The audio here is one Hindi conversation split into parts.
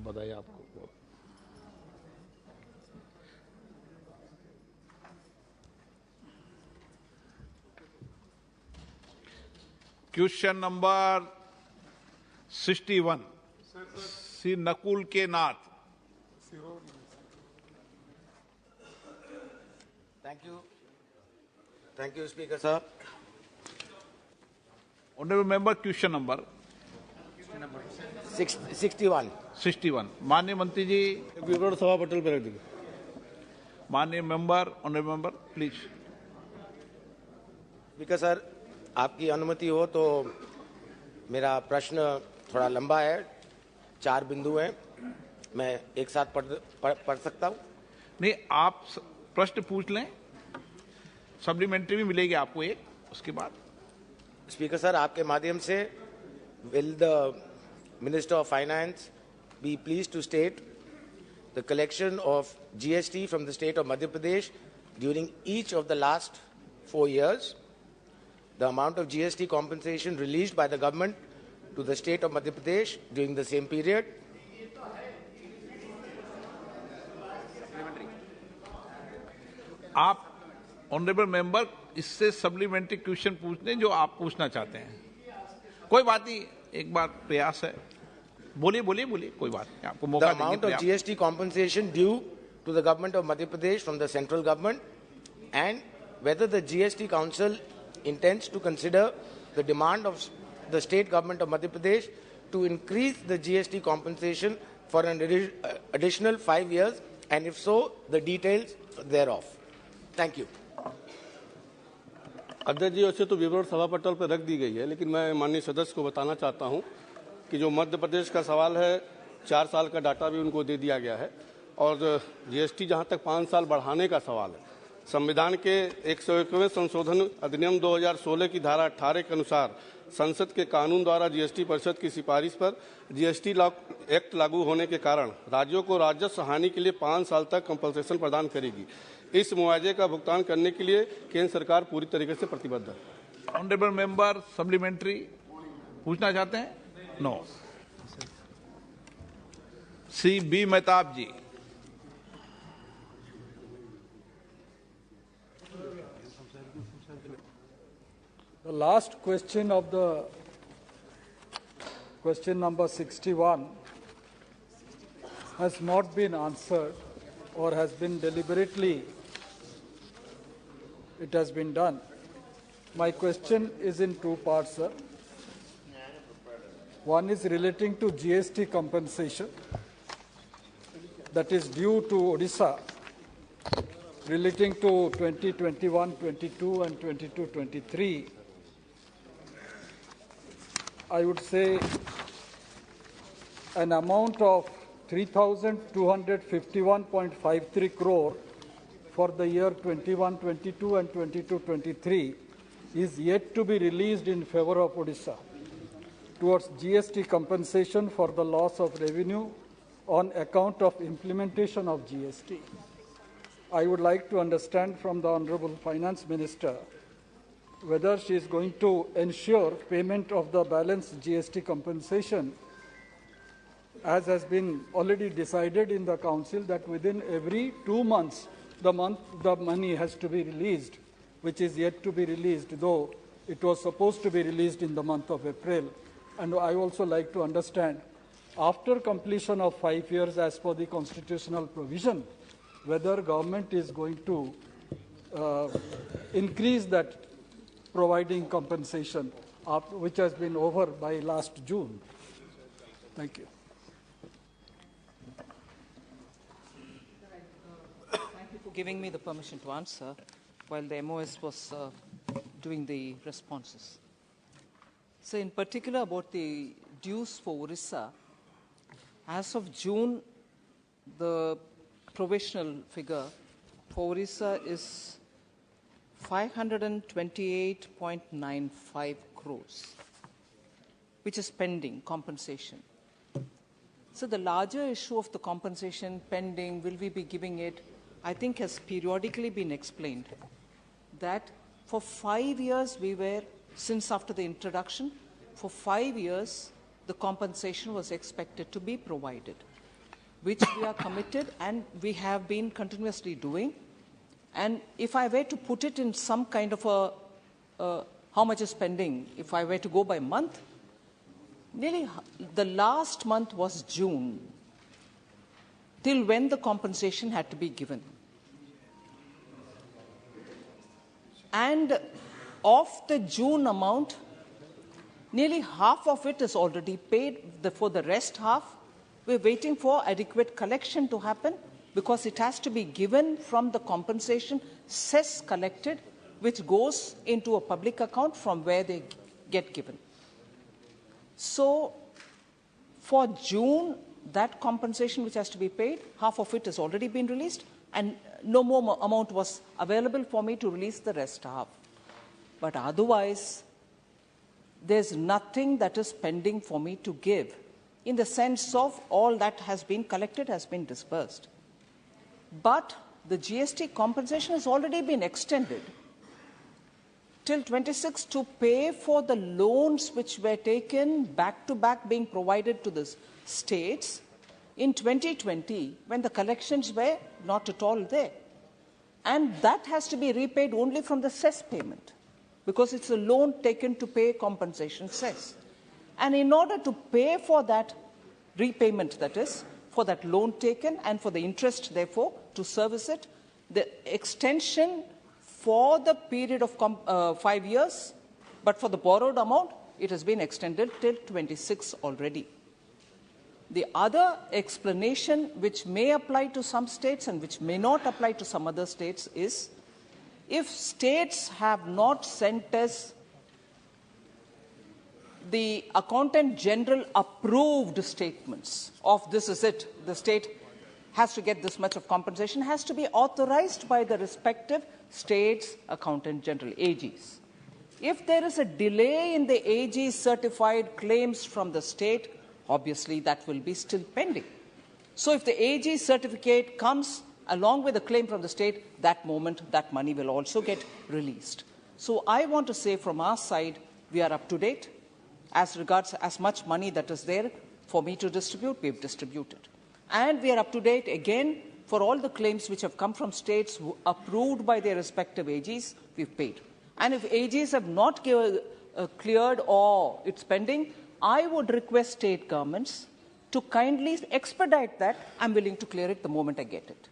बधाई आपको। क्वेश्चन नंबर 61 श्री नकुल के नाथ। Thank you, Speaker sir. Honorable member, question number 61. 61। माननीय मंत्री जी, विवरण सभा पटल पर रख दीजिए। माननीय member, honourable member, please. Speaker sir, आपकी अनुमति हो तो मेरा प्रश्न थोड़ा लंबा है, 4 बिंदु हैं, मैं एक साथ पढ़ सकता हूं? नहीं, आप प्रश्न पूछ लें, सप्लीमेंट्री भी मिलेगी आपको एक, उसके बाद। स्पीकर सर, आपके माध्यम से will the Minister of Finance be pleased to state the collection of GST from the state of Madhya Pradesh during each of the last 4 years, the amount of GST compensation released by the government to the state of Madhya Pradesh during the same period. आप ऑनरेबल मेंबर इससे सप्लीमेंट्री क्वेश्चन पूछ लें जो आप पूछना चाहते हैं। कोई बात नहीं, एक बार प्रयास है, बोलिए बोलिए बोलिए, कोई बात नहीं, आपको मौका देंगे। The amount of GST compensation due to the government of Madhya Pradesh from the central government, and whether the GST Council intends to consider the demand of the state government of Madhya Pradesh to increase the GST compensation for an additional 5 years, and if so, the details thereof. Thank you. अध्यक्ष जी, वैसे तो विवरण सभा पटल पर रख दी गई है, लेकिन मैं माननीय सदस्य को बताना चाहता हूं कि जो मध्य प्रदेश का सवाल है, 4 साल का डाटा भी उनको दे दिया गया है, और जीएसटी जहां तक 5 साल बढ़ाने का सवाल है, संविधान के 101वें संशोधन अधिनियम 2016 की धारा 18 के अनुसार संसद के कानून द्वारा जीएसटी परिषद की सिफारिश पर जीएसटी एक्ट लागू होने के कारण राज्यों को राजस्व हानि के लिए 5 साल तक कंपनसेशन प्रदान करेगी। इस मुआवजे का भुगतान करने के लिए केंद्र सरकार पूरी तरीके से प्रतिबद्ध है। ऑनरेबल मेंबर सप्लीमेंट्री पूछना चाहते हैं? No. Shri B Mehtab ji. The last question of the question number 61 has not been answered or has been deliberately, it has been done. My question is in 2 parts, sir. One is relating to GST compensation that is due to Odisha relating to 2021-22 and 22-23. I would say an amount of 3,251.53 crore for the year 21-22 and 22-23 is yet to be released in favor of Odisha towards GST compensation for the loss of revenue on account of implementation of GST. I would like to understand from the Honorable Finance Minister whether she is going to ensure payment of the balance GST compensation, as has been already decided in the Council that within every 2 months the money has to be released, which is yet to be released, though it was supposed to be released in the month of April. And I also like to understand, after completion of 5 years as per the constitutional provision, whether government is going to increase that providing compensation, which has been over by last June. Thank you. Thank you for giving me the permission to answer while the MOS was doing the responses. So in particular about the dues for Orissa, as of June, the provisional figure for Orissa is 528.95 crores, which is pending compensation. So the larger issue of the compensation pending, will we be giving it, I think has periodically been explained that for 5 years we were, since after the introduction, for 5 years the compensation was expected to be provided. which we are committed and we have been continuously doing. And if I were to put it in some kind of how much is spending, if I were to go by month, nearly the last month was June, till when the compensation had to be given. And of the June amount, nearly half of it is already paid. For the rest half, we're waiting for adequate collection to happen because it has to be given from the compensation cess collected, which goes into a public account from where they get given. So for June, that compensation which has to be paid, half of it has already been released, and no more amount was available for me to release the rest half. But otherwise, there's nothing that is pending for me to give in the sense of all that has been collected has been disbursed. But the GST compensation has already been extended till 26 to pay for the loans which were taken back to back being provided to the states in 2020 when the collections were not at all there. And that has to be repaid only from the cess payment because it's a loan taken to pay compensation cess. And in order to pay for that repayment, that is, for that loan taken and for the interest, therefore, to service it, the extension for the period of 5 years, but for the borrowed amount, it has been extended till 26 already. The other explanation which may apply to some states and which may not apply to some other states is if states have not sent us the Accountant General approved statements of this is it, the state has to get this much of compensation, has to be authorized by the respective state's Accountant General, AGs. If there is a delay in the AG certified claims from the state, obviously that will be still pending. So if the AG certificate comes along with a claim from the state, that moment that money will also get released. So I want to say from our side, we are up to date. As regards as much money that is there for me to distribute, we've distributed. And we are up to date again for all the claims which have come from states approved by their respective AGs, we've paid. And if AGs have not cleared or it's pending, I would request state governments to kindly expedite that. I'm willing to clear it the moment I get it.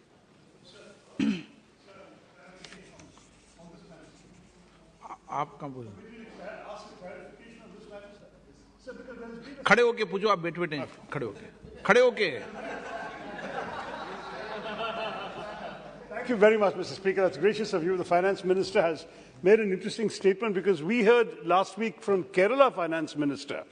आप कहाँ पूछो? खड़े होके पूछो, आप बैठे बैठे खड़े होके Thank you very much, Mr. Speaker. That's gracious of you. The Finance Minister has made an interesting statement because we heard last week from Kerala Finance Minister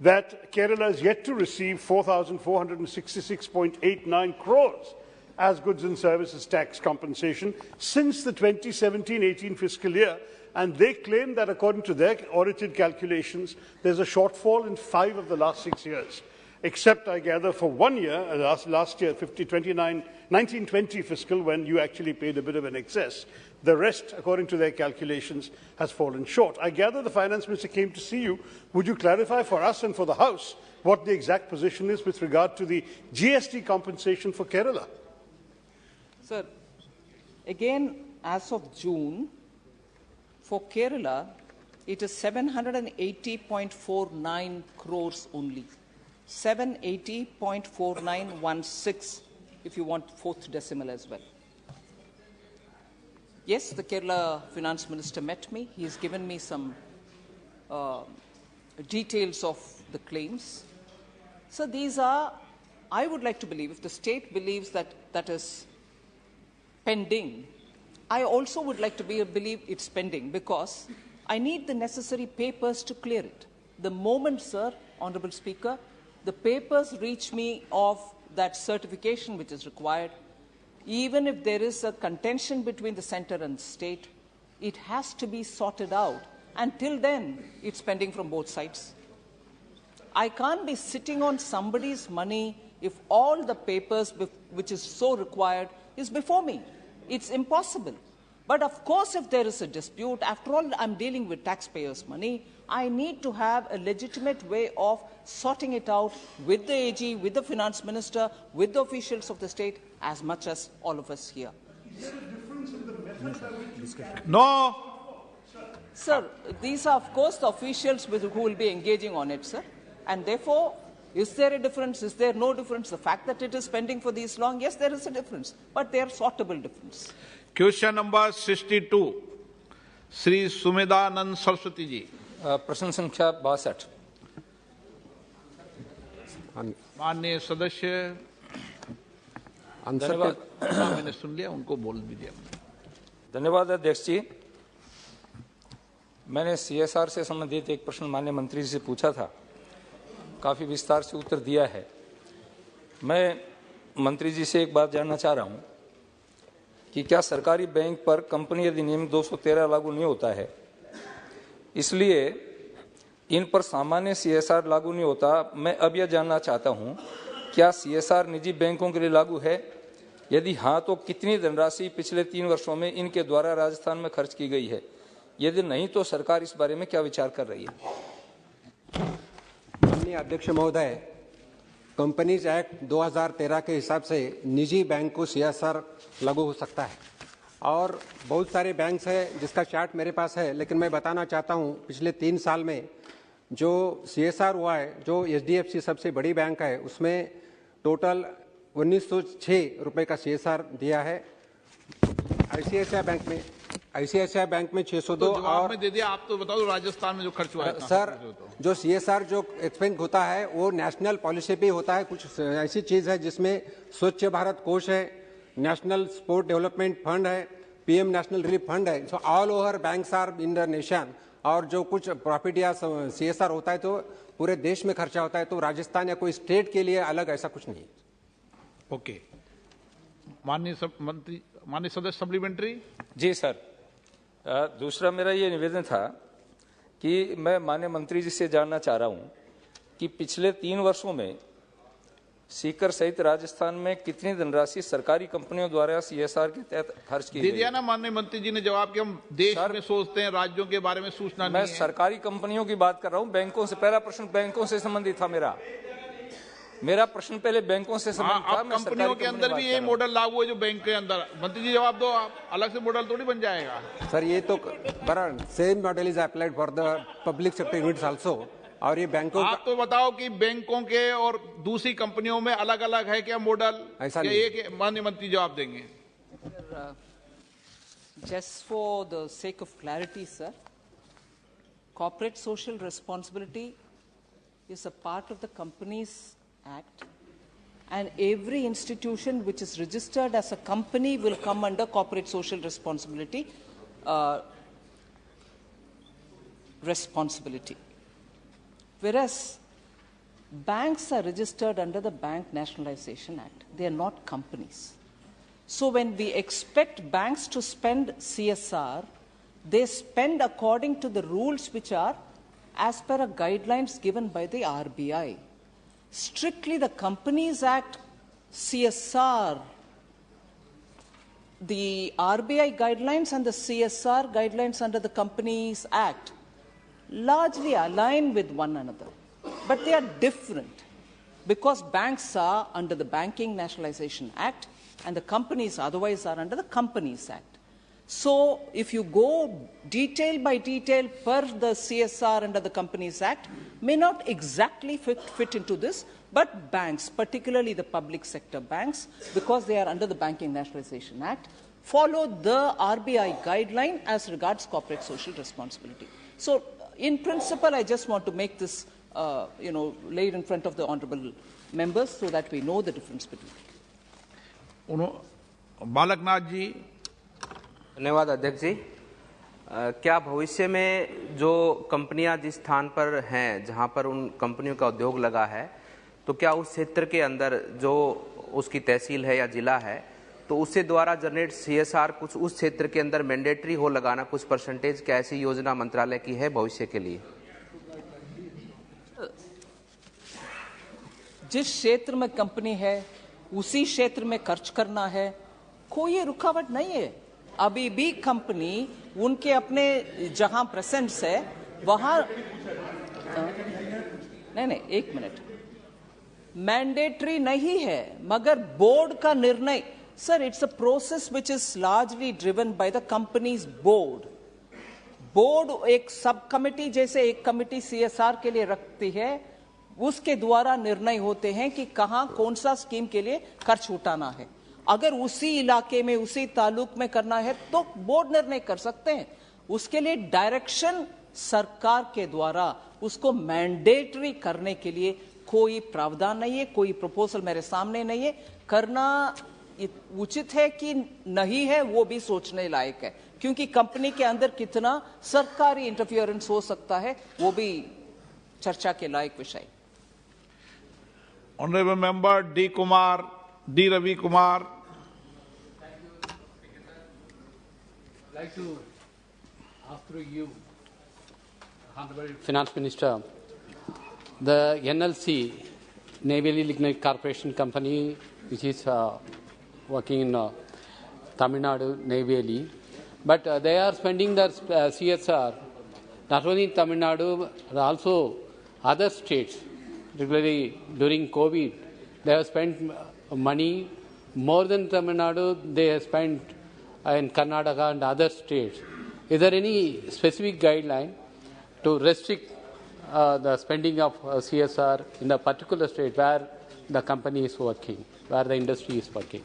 that Kerala is yet to receive 4,466.89 crores as goods and services tax compensation since the 2017-18 fiscal year. And they claim that according to their audited calculations, there's a shortfall in 5 of the last 6 years, except, I gather, for 1 year, last year, 1920 fiscal, when you actually paid a bit of an excess. The rest, according to their calculations, has fallen short. I gather the Finance Minister came to see you. Would you clarify for us and for the House what the exact position is with regard to the GST compensation for Kerala? Sir, again, as of June, for Kerala, it is 780.49 crores only. 780.4916, if you want fourth decimal as well. Yes, the Kerala Finance Minister met me. He has given me some details of the claims. So these are, I would like to believe, if the state believes that that is pending, I also would like to believe it's pending because I need the necessary papers to clear it. The moment, sir, Honourable Speaker, the papers reach me of that certification which is required, even if there is a contention between the centre and state, it has to be sorted out. Until then, it's pending from both sides. I can't be sitting on somebody's money if all the papers which is so required is before me. It's impossible. But of course, if there is a dispute, after all, I'm dealing with taxpayers' money, I need to have a legitimate way of sorting it out with the AG, with the finance minister, with the officials of the state, as much as all of us here. No. Sir, these are, of course, the officials who will be engaging on it, sir. And therefore, is there a difference? Is there no difference? The fact that it is pending for this long, yes, there is a difference, but they are sortable difference. Question number 62, Sri Sumedanand Saraswati ji. प्रश्न संख्या 62। माननीय सदस्य धन्यवाद। मैंने सुन लिया, उनको बोल दीजिए। धन्यवाद अध्यक्ष जी। मैंने CSR से संबंधित एक प्रश्न माननीय मंत्री जी से पूछा था, काफी विस्तार से उत्तर दिया है। मैं मंत्री जी से एक बात जानना चाह रहा हूं कि क्या सरकारी बैंक पर कंपनी अधिनियम 213 लागू नहीं होता है, इसलिए इन पर सामान्य CSR लागू नहीं होता। मैं अब यह जानना चाहता हूं, क्या CSR निजी बैंकों के लिए लागू है? यदि हाँ, तो कितनी धनराशि पिछले 3 वर्षों में इनके द्वारा राजस्थान में खर्च की गई है? यदि नहीं, तो सरकार इस बारे में क्या विचार कर रही है? माननीय अध्यक्ष महोदय, कंपनीज एक्ट 2013 के हिसाब से निजी बैंक को CSR लागू हो सकता है और बहुत सारे बैंक्स हैं जिसका चार्ट मेरे पास है, लेकिन मैं बताना चाहता हूं पिछले 3 साल में जो CSR हुआ है, जो HDFC सबसे बड़ी बैंक है, उसमें टोटल 1906 रुपये का CSR दिया है। ICICI बैंक में 602 तो और में दे दिया। आप तो बताओ राजस्थान में जो खर्च हुआ है सर, जो CSR जो एक्सपेंस होता है वो नेशनल पॉलिसी पे होता है। कुछ ऐसी चीज है जिसमें स्वच्छ भारत कोष है, नेशनल स्पोर्ट डेवलपमेंट फंड है, PM नेशनल रिलीफ फंड है। So all over banks are in the nation, और जो कुछ प्रॉफिट या CSR होता है तो पूरे देश में खर्चा होता है, तो राजस्थान या कोई स्टेट के लिए अलग ऐसा कुछ नहीं। ओके, माननीय सदस्य सप्लीमेंट्री। जी सर, दूसरा मेरा ये निवेदन था कि मैं माननीय मंत्री जी से जानना चाह रहा हूं कि पिछले 3 वर्षों में सीकर सहित राजस्थान में कितनी धनराशि सरकारी कंपनियों द्वारा CSR के तहत खर्च की गई? दे दिया ना माननीय मंत्री जी ने जवाब कि हम देश में सोचते हैं, राज्यों के बारे में सूचना नहीं है। मैं सरकारी कंपनियों की बात कर रहा हूं, बैंकों से। पहला प्रश्न बैंकों से संबंधित था। मेरा प्रश्न पहले बैंकों से संबंधित था। कंपनियों के अंदर भी यही मॉडल लागू है जो बैंक के अंदर। मंत्री जी जवाब दो, आप अलग से मॉडल थोड़ी बन जाएगा। सर, ये तो same model is applied for the public sector units also. और ये बैंकों, आप तो बताओ कि बैंकों के और दूसरी कंपनियों में अलग अलग है क्या मॉडल? ऐसा नहीं। एक माननीय मंत्री जवाब देंगे। Just for the sake of clarity, sir, corporate social responsibility is a part of the Companies Act, and every institution which is registered as a company will come under corporate social responsibility. Whereas banks are registered under the Bank Nationalization Act. They are not companies. So when we expect banks to spend CSR, they spend according to the rules which are as per a guidelines given by the RBI. Strictly the Companies Act CSR, the RBI guidelines and the CSR guidelines under the Companies Act largely align with one another, but they are different because banks are under the Banking Nationalization Act and the companies otherwise are under the Companies Act. So if you go detail by detail per the CSR under the Companies Act may not exactly fit into this, but banks, particularly the public sector banks, because they are under the Banking Nationalization Act, follow the RBI guideline as regards corporate social responsibility. So in principle, I just want to make this laid in front of the honourable members so that we know the difference between. Balaknath ji. धन्यवाद अध्यक्ष जी। क्या भविष्य में जो कंपनियां जिस स्थान पर हैं, जहां पर उन कंपनियों का उद्योग लगा है, तो क्या उस क्षेत्र के अंदर जो उसकी तहसील है या जिला है, तो उससे द्वारा जनरेट CSR कुछ उस क्षेत्र के अंदर मैंडेटरी हो लगाना कुछ परसेंटेज, क्या ऐसी योजना मंत्रालय की है भविष्य के लिए? जिस क्षेत्र में कंपनी है उसी क्षेत्र में खर्च करना है, कोई रुकावट नहीं है। अभी भी कंपनी उनके अपने जहां प्रेजेंस है वहां नहीं, एक मिनट, मैंडेटरी नहीं है, मगर बोर्ड का निर्णय, sir, it's a process which is largely driven by the companies board. Board एक सब कमिटी जैसे एक कमिटी CSR के लिए रखती है, उसके द्वारा निर्णय होते हैं कि कहां कौन सा स्कीम के लिए खर्च उठाना है। अगर उसी इलाके में उसी तालुक में करना है तो बोर्ड निर्णय कर सकते हैं, उसके लिए डायरेक्शन सरकार के द्वारा उसको मैंडेटरी करने के लिए कोई प्रावधान नहीं है, कोई प्रपोजल मेरे सामने नहीं है। करना उचित है कि नहीं है वो भी सोचने लायक है, क्योंकि कंपनी के अंदर कितना सरकारी इंटरफियरेंस हो सकता है वो भी चर्चा के लायक विषय। Honourable member D Ravi Kumar. Like to ask through you, Finance Minister, the NLC, Neyveli Lignite Corporation Company, which is working in Tamil Nadu, Neyveli, but they are spending their CSR not only in Tamil Nadu but also other states. Particularly during COVID, they have spent money more than Tamil Nadu. They have spent in Karnataka and other states. Is there any specific guideline to restrict the spending of CSR in a particular state where the company is working, where the industry is working?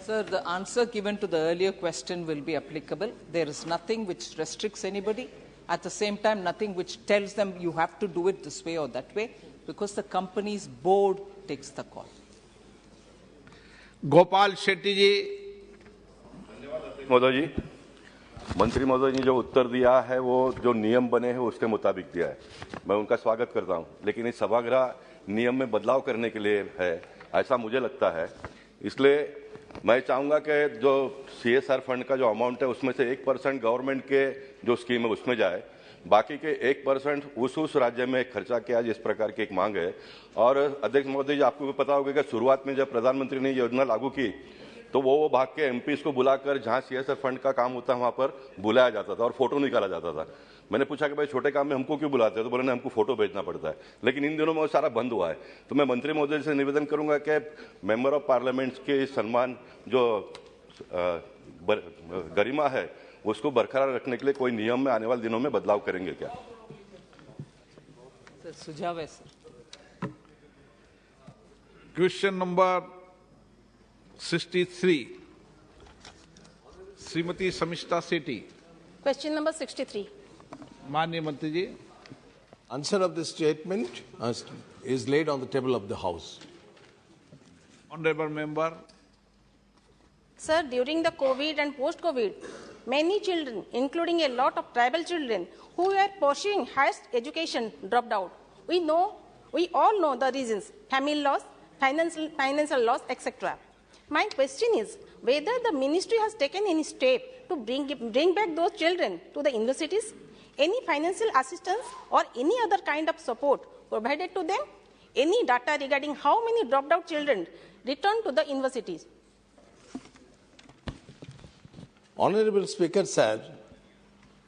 Sir, the answer given to the earlier question will be applicable. There is nothing which restricts anybody. At the same time, nothing which tells them you have to do it this way or that way, because the company's board takes the call. Gopal Shetty ji. महोदय जी, मंत्री महोदय ने जो उत्तर दिया है वो जो नियम बने हैं उसके मुताबिक दिया है, मैं उनका स्वागत करता हूं, लेकिन इस सभागृह नियम में बदलाव करने के लिए है, ऐसा मुझे लगता है। इसलिए मैं चाहूंगा कि जो CSR फंड का जो अमाउंट है उसमें से 1% गवर्नमेंट के जो स्कीम है उसमें जाए, बाकी के 1% उस राज्य में खर्चा किया, जिस प्रकार की एक मांग है। और अध्यक्ष महोदय जी, आपको भी पता होगा कि शुरुआत में जब प्रधानमंत्री ने योजना लागू की तो वो भाग के MPs को बुलाकर जहां CSR फंड का काम होता है वहां पर बुलाया जाता था और फोटो निकाला जाता था। मैंने पूछा कि भाई छोटे काम में हमको क्यों बुलाते हैं, तो बोले हमको फोटो भेजना पड़ता है। लेकिन इन दिनों में वो सारा बंद हुआ है। तो मैं मंत्री महोदय से निवेदन करूंगा कि मेंबर ऑफ पार्लियामेंट के सम्मान जो गरिमा है उसको बरकरार रखने के लिए कोई नियम में आने वाले दिनों में बदलाव करेंगे क्या? सुझाव है सर। क्वेश्चन नंबर 63, श्रीमती समिष्टा सेठी। Question number 63. माननीय मंत्री जी। Answer of this statement is laid on the table of the House. Honorable member. Sir, during the COVID and post-COVID, many children, including a lot of tribal children who were pursuing highest education, dropped out. We all know the reasons: family loss, financial loss, etc. My question is whether the ministry has taken any step to bring back those children to the universities, any financial assistance or any other kind of support provided to them, any data regarding how many dropped out children returned to the universities. Honorable Speaker, sir,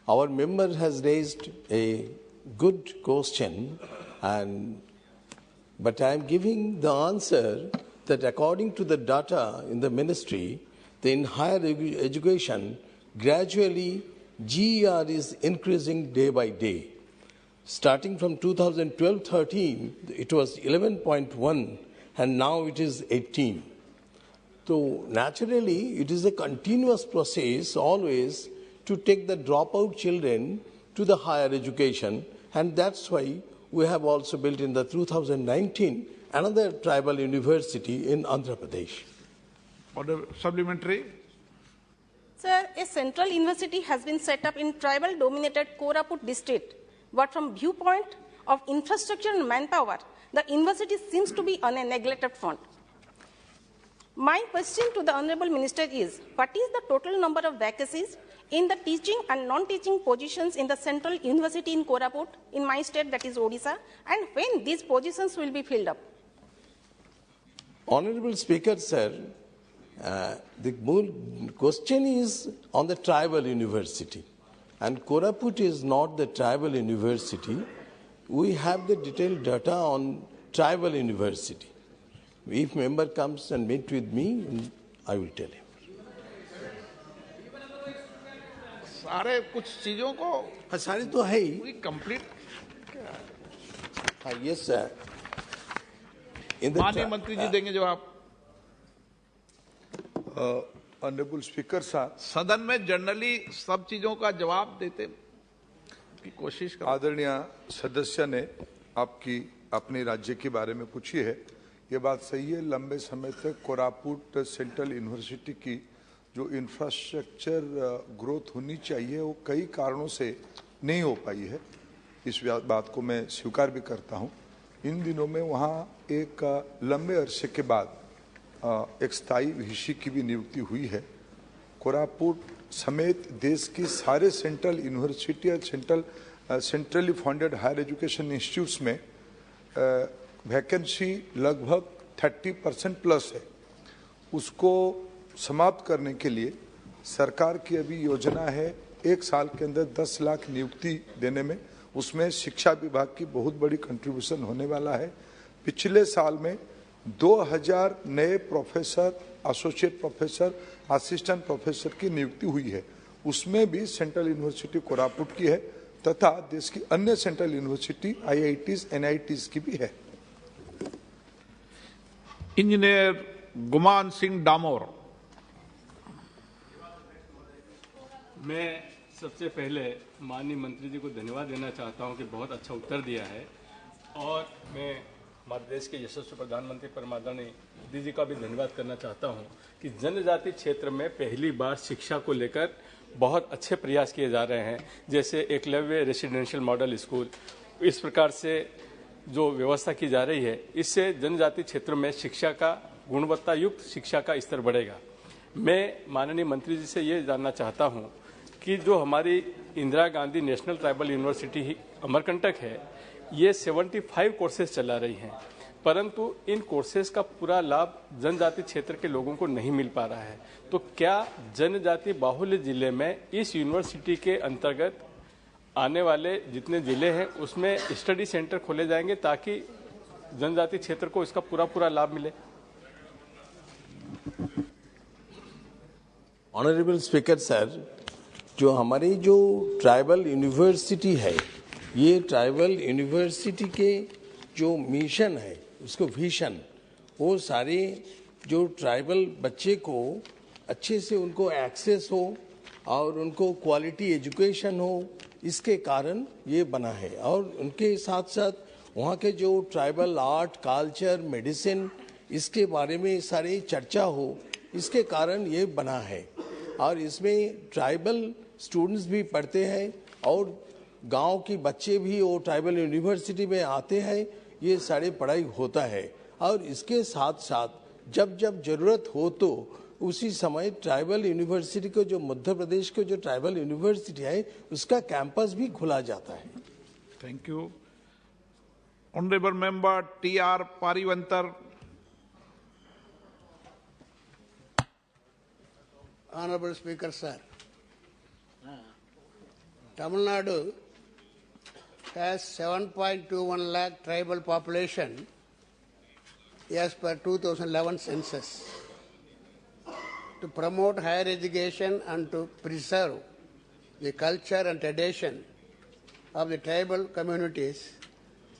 our member has raised a good question, but I am giving the answer that according to the data in the ministry, in higher education, gradually GER is increasing day by day. Starting from 2012-13, it was 11.1 and now it is 18. So naturally, it is a continuous process always to take the dropout children to the higher education, and that's why we have also built in the 2019 another tribal university in Andhra Pradesh. Supplementary. Sir, a central university has been set up in tribal-dominated Koraput district, but from viewpoint of infrastructure and manpower, the university seems to be on a neglected front. My question to the Honorable Minister is, what is the total number of vacancies in the teaching and non-teaching positions in the central university in Koraput, in my state, that is Odisha, and when these positions will be filled up? Honorable Speaker, sir, The whole question is on the tribal university. And Koraput is not the tribal university. We have the detailed data on tribal university. If member comes and meet with me, I will tell him. सारे कुछ चीजों को सारे तो है ही पूरी कंप्लीट यस सर माननीय मंत्री जी देंगे जवाब ऑनरेबल स्पीकर साहब सदन में जनरली सब चीजों का जवाब देते की कोशिश कर आदरणीय सदस्य ने आपकी अपने राज्य के बारे में पूछी है ये बात सही है लंबे समय तक कोरापुट सेंट्रल यूनिवर्सिटी की जो इंफ्रास्ट्रक्चर ग्रोथ होनी चाहिए वो कई कारणों से नहीं हो पाई है इस बात को मैं स्वीकार भी करता हूं इन दिनों में वहां एक लंबे अरसे के बाद एक स्थायी वीसी की भी नियुक्ति हुई है कोरापुट समेत देश की सारे सेंट्रल यूनिवर्सिटी और centrally funded higher education institutes में वैकेंसी लगभग 30% प्लस है उसको समाप्त करने के लिए सरकार की अभी योजना है एक साल के अंदर 10 लाख नियुक्ति देने में उसमें शिक्षा विभाग की बहुत बड़ी कंट्रीब्यूशन होने वाला है पिछले साल में 2000 नए professor associate professor assistant professor की नियुक्ति हुई है उसमें भी सेंट्रल यूनिवर्सिटी कोरापुट की है तथा देश की अन्य सेंट्रल यूनिवर्सिटी आईआईटीज एनआईटीज की भी है इंजीनियर गुमान सिंह डामोर मैं सबसे पहले माननीय मंत्री जी को धन्यवाद देना चाहता हूं कि बहुत अच्छा उत्तर दिया है और मैं हमारे देश के यशस्वी प्रधानमंत्री परमादरणीय मोदी जी का भी धन्यवाद करना चाहता हूं कि जनजाति क्षेत्र में पहली बार शिक्षा को लेकर बहुत अच्छे प्रयास किए जा रहे हैं जैसे एकलव्य रेसिडेंशियल मॉडल स्कूल इस प्रकार से जो व्यवस्था की जा रही है इससे जनजाति क्षेत्र में शिक्षा का गुणवत्ता युक्त शिक्षा का स्तर बढ़ेगा मैं माननीय मंत्री जी से ये जानना चाहता हूं कि जो हमारी Indira Gandhi national tribal university Amarkantak है ये 75 कोर्सेज चला रही हैं परंतु इन कोर्सेज का पूरा लाभ जनजाति क्षेत्र के लोगों को नहीं मिल पा रहा है तो क्या जनजाति बाहुल्य जिले में इस यूनिवर्सिटी के अंतर्गत आने वाले जितने जिले हैं उसमें स्टडी सेंटर खोले जाएंगे ताकि जनजाति क्षेत्र को इसका पूरा लाभ मिले ऑनरेबल स्पीकर सर जो हमारी जो ट्राइबल यूनिवर्सिटी है ये ट्राइबल यूनिवर्सिटी के जो मिशन है उसको विजन वो सारे जो ट्राइबल बच्चे को अच्छे से उनको एक्सेस हो और उनको क्वालिटी एजुकेशन हो इसके कारण ये बना है और उनके साथ साथ वहाँ के जो ट्राइबल आर्ट कल्चर मेडिसिन इसके बारे में सारी चर्चा हो इसके कारण ये बना है और इसमें ट्राइबल स्टूडेंट्स भी पढ़ते हैं और गांव के बच्चे भी वो ट्राइबल यूनिवर्सिटी में आते हैं ये सारे पढ़ाई होता है और इसके साथ साथ जब जब जरूरत हो तो उसी समय ट्राइबल यूनिवर्सिटी को जो मध्य प्रदेश के जो ट्राइबल यूनिवर्सिटी है उसका कैंपस भी खुला जाता है thank you honourable member TR. Paarivendhar Honorable Speaker, sir. Tamil Nadu has 7.21 lakh tribal population as per 2011 census. To promote higher education and to preserve the culture and tradition of the tribal communities,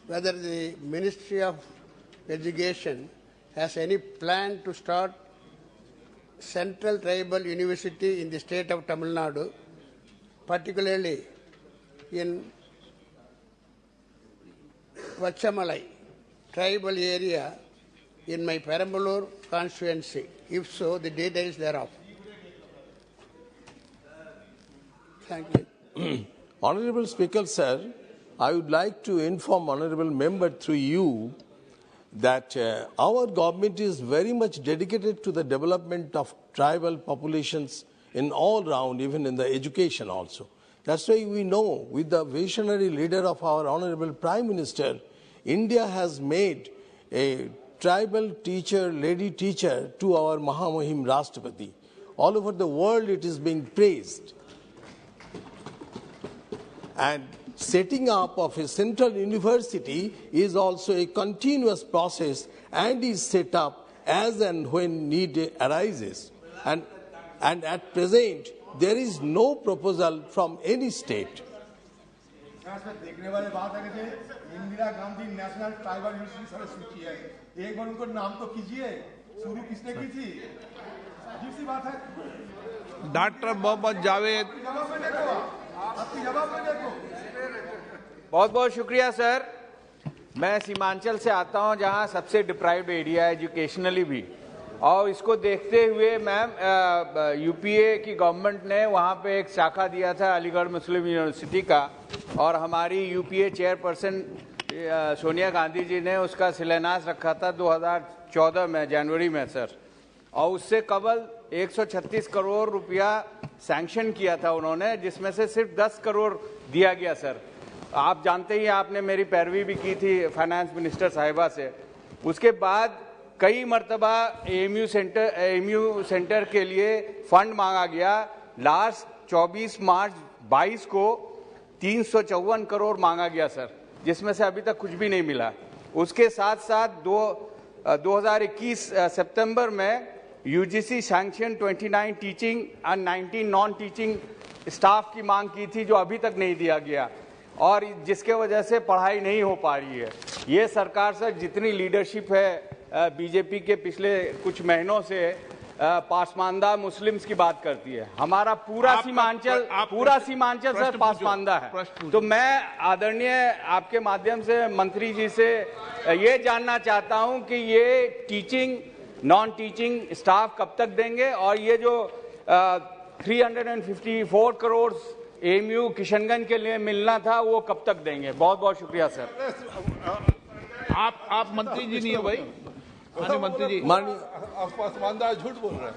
whether the Ministry of Education has any plan to start Central Tribal University in the state of Tamil Nadu, particularly in Vachamalai tribal area in my Perambalur constituency. If so, the details thereof. Thank you. Honorable Speaker, sir, I would like to inform Honorable Member through you that our government is very much dedicated to the development of tribal populations in all round, even in the education also. That's why we know, with the visionary leader of our Honorable Prime Minister, India has made a tribal teacher, lady teacher to our Mahamuhim Rashtrapati. All over the world it is being praised. And setting up of a central university is also a continuous process and is set up as and when need arises. And at present, there is no proposal from any state. देखने वाले बात है कि Indira Gandhi national tribal university service की है, एक बार उनको नाम तो कीजिए, शुरू किसने की थी? अजीब सी बात है। डॉक्टर मोहम्मद जावेद, आपकी जवाब में देखो। बहुत बहुत शुक्रिया सर। मैं सीमांचल से आता हूं, जहां सबसे डिप्राइव्ड एरिया है एजुकेशनली भी, और इसको देखते हुए मैम यूपीए की गवर्नमेंट ने वहां पे एक शाखा दिया था अलीगढ़ मुस्लिम यूनिवर्सिटी का, और हमारी यूपीए चेयरपर्सन सोनिया गांधी जी ने उसका शिलान्यास रखा था 2014 में जनवरी में सर, और उससे कबल 136 करोड़ रुपया सैंक्शन किया था उन्होंने, जिसमें से सिर्फ 10 करोड़ दिया गया सर। आप जानते ही, आपने मेरी पैरवी भी की थी फाइनेंस मिनिस्टर साहिबा से। उसके बाद कई मरतबा एएमयू सेंटर के लिए फंड मांगा गया। लास्ट 24 मार्च 22 को 354 करोड़ मांगा गया सर, जिसमें से अभी तक कुछ भी नहीं मिला। उसके साथ साथ 2021 सितंबर में UGC sanction 29 teaching and 19 non teaching staff की मांग की थी, जो अभी तक नहीं दिया गया, और जिसके वजह से पढ़ाई नहीं हो पा रही है। ये सरकार सर जितनी लीडरशिप है बीजेपी के पिछले कुछ महीनों से पासमानदा मुस्लिम्स की बात करती है। हमारा पूरा सीमांचल सर पासमानदा है। तो मैं आदरणीय आपके माध्यम से मंत्री जी से ये जानना चाहता हूं कि ये टीचिंग नॉन टीचिंग स्टाफ कब तक देंगे, और ये जो 354 करोड़ एएमयू किशनगंज के लिए मिलना था वो कब तक देंगे? बहुत बहुत शुक्रिया सर। आप मंत्री जी नहीं हो भाई, माननीय मंत्री जी। आप पासमानदा झूठ बोल रहे हैं।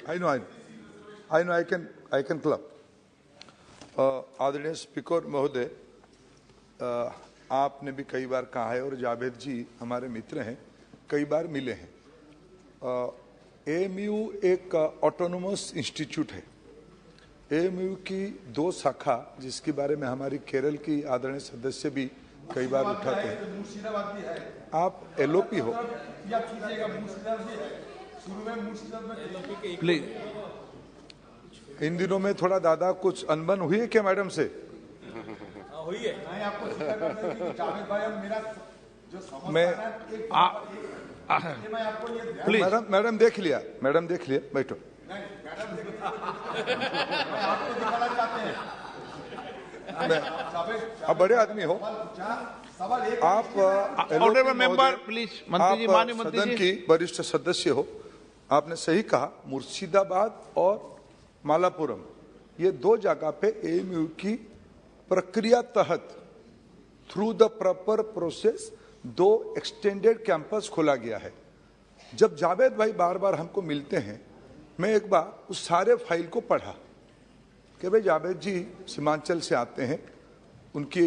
I know, I can club. आदरणीय स्पीकर महोदय, आपने भी कई बार कहा है, और जावेद जी हमारे मित्र हैं, कई बार मिले हैं। एएमयू एक ऑटोनोमस इंस्टीट्यूट है। एएमयू की 2 शाखा, जिसके बारे में हमारी केरल की आदरणीय सदस्य भी कई बार उठाते हैं। आप एलओपी हो, प्लीज। इन दिनों में थोड़ा दादा कुछ अनबन हुई है क्या मैडम से? हुई है। मैं आपको जावेद भाई और मेरा जो प्लीज मैडम देख लिया, बैठो। आपको दिखाना चाहते हैं, आप बड़े आदमी हो, आप मेंबर प्लीज, मंत्री जी, माननीय मंत्री सदन की वरिष्ठ सदस्य हो। आपने सही कहा, मुर्शिदाबाद और मालापुरम ये 2 जगह पे एएमयू की प्रक्रिया तहत through the proper process 2 extended campus खोला गया है। जब जावेद भाई बार बार हमको मिलते हैं, मैं एक बार उस सारे फाइल को पढ़ा कि भाई जावेद जी सीमांचल से आते हैं, उनकी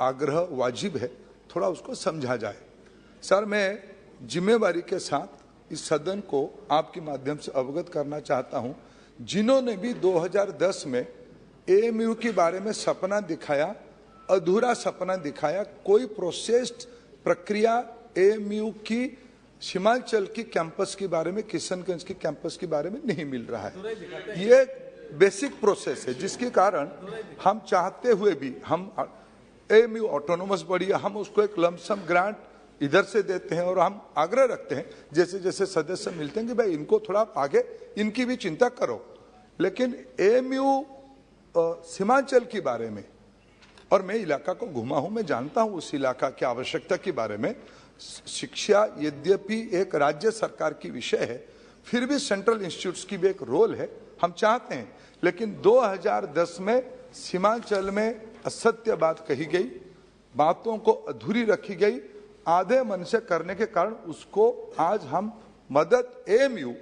आग्रह वाजिब है, थोड़ा उसको समझा जाए। सर, मैं जिम्मेवारी के साथ इस सदन को आपके माध्यम से अवगत करना चाहता हूं, जिन्होंने भी 2010 में एएमयू के बारे में सपना दिखाया, अधूरा सपना दिखाया, कोई प्रोसेस्ड प्रक्रिया एएमयू की सीमांचल की कैंपस के बारे में, किशनगंज के कैंपस के बारे में नहीं मिल रहा है। ये बेसिक प्रोसेस है, जिसके कारण हम चाहते हुए भी, हम एएमयू ऑटोनोमस बॉडी, हम उसको एक लमसम ग्रांट इधर से देते हैं, और हम आग्रह रखते हैं जैसे जैसे सदस्य मिलते हैं कि भाई इनको थोड़ा आगे, इनकी भी चिंता करो। लेकिन एएमयू सीमांचल के बारे में, और मैं इलाका को घुमा हूं, मैं जानता हूं उस इलाका की आवश्यकता के बारे में। शिक्षा यद्यपि एक राज्य सरकार की विषय है, फिर भी सेंट्रल इंस्टीट्यूट्स की भी एक रोल है, हम चाहते हैं। लेकिन 2010 में सीमांचल में असत्य बात कही गई, बातों को अधूरी रखी गई, आधे मन से करने के कारण उसको आज हम मदद एएमयू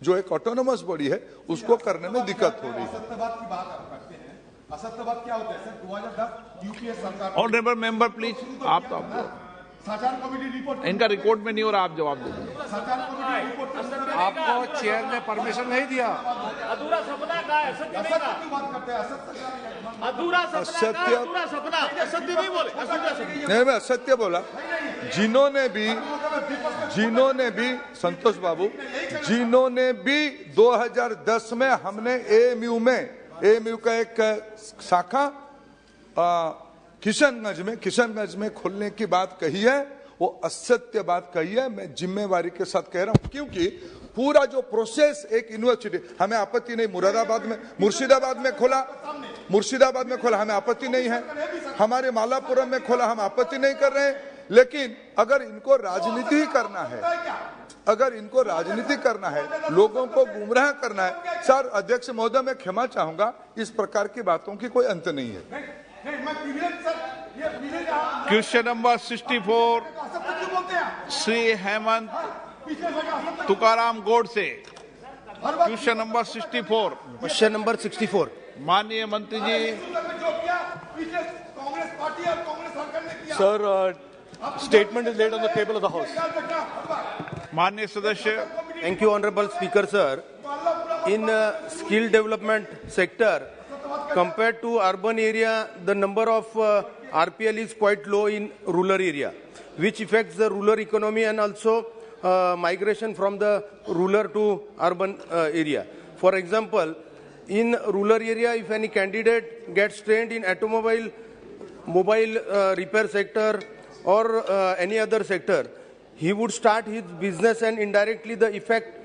जो एक ऑटोनोमस बॉडी है उसको करने में दिक्कत हो रही है। असत्यवाद की बात आप करते हैं, असत्यवाद क्या होता है सर? 2010 यूपीए सरकार, ऑनरेबल मेंबर प्लीज, आप तो साचार कमेटी रिपोर्ट, इनका रिकॉर्ड में नहीं हो रहा, आप जवाब दीजिए। साचार कमेटी रिपोर्ट आपको चेयर ने परमिशन नहीं दिया। अधूरा सपना का है, असत्य की बात करते हैं, असत्य अधूरा सपना, अधूरा सपना, असत्य नहीं बोले, नहीं मैं असत्य बोला। जिन्होंने भी संतोष बाबू, जिन्होंने भी 2010 में हमने एएमयू का एक शाखा किशनगंज में खोलने की बात कही है, वो असत्य बात कही है। मैं जिम्मेवारी के साथ कह रहा हूं, क्योंकि पूरा जो प्रोसेस एक यूनिवर्सिटी, हमें आपत्ति नहीं, मुर्शिदाबाद में खोला हमें आपत्ति नहीं है, हमारे मालापुरम में खोला हम आपत्ति नहीं कर रहे हैं, लेकिन अगर इनको राजनीति करना है, लोगों को गुमराह करना है, सर अध्यक्ष महोदय मैं क्षमा चाहूंगा, इस प्रकार की बातों की कोई अंत नहीं है। Question number 64 Shri Hemant Tukaram Godse. Question number 64। Question number 64। माननीय मंत्री जी। Sir, statement is laid on the table of the House. माननीय सदस्य। Thank you, Honorable Speaker, sir. In skill development sector, compared to urban area, the number of RPL is quite low in rural area, which affects the rural economy and also migration from the rural to urban area. For example, in rural area, if any candidate gets trained in mobile repair sector or any other sector, he would start his business, and indirectly the effect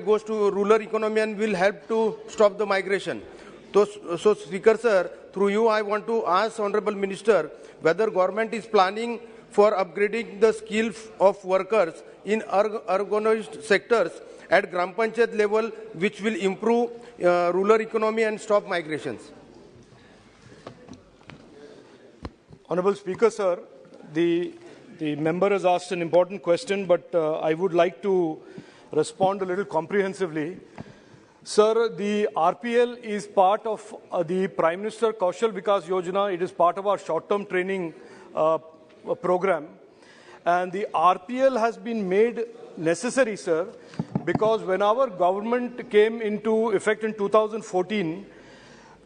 goes to rural economy and will help to stop the migration. So Speaker sir, through you I want to ask Honorable Minister whether government is planning for upgrading the skills of workers in organized sectors at Gram Panchayat level, which will improve rural economy and stop migrations. Honorable Speaker, sir, the member has asked an important question, but I would like to respond a little comprehensively. Sir, the RPL is part of the Prime Minister Kaushal Vikas Yojana. It is part of our short-term training program. And the RPL has been made necessary, sir, because when our government came into effect in 2014,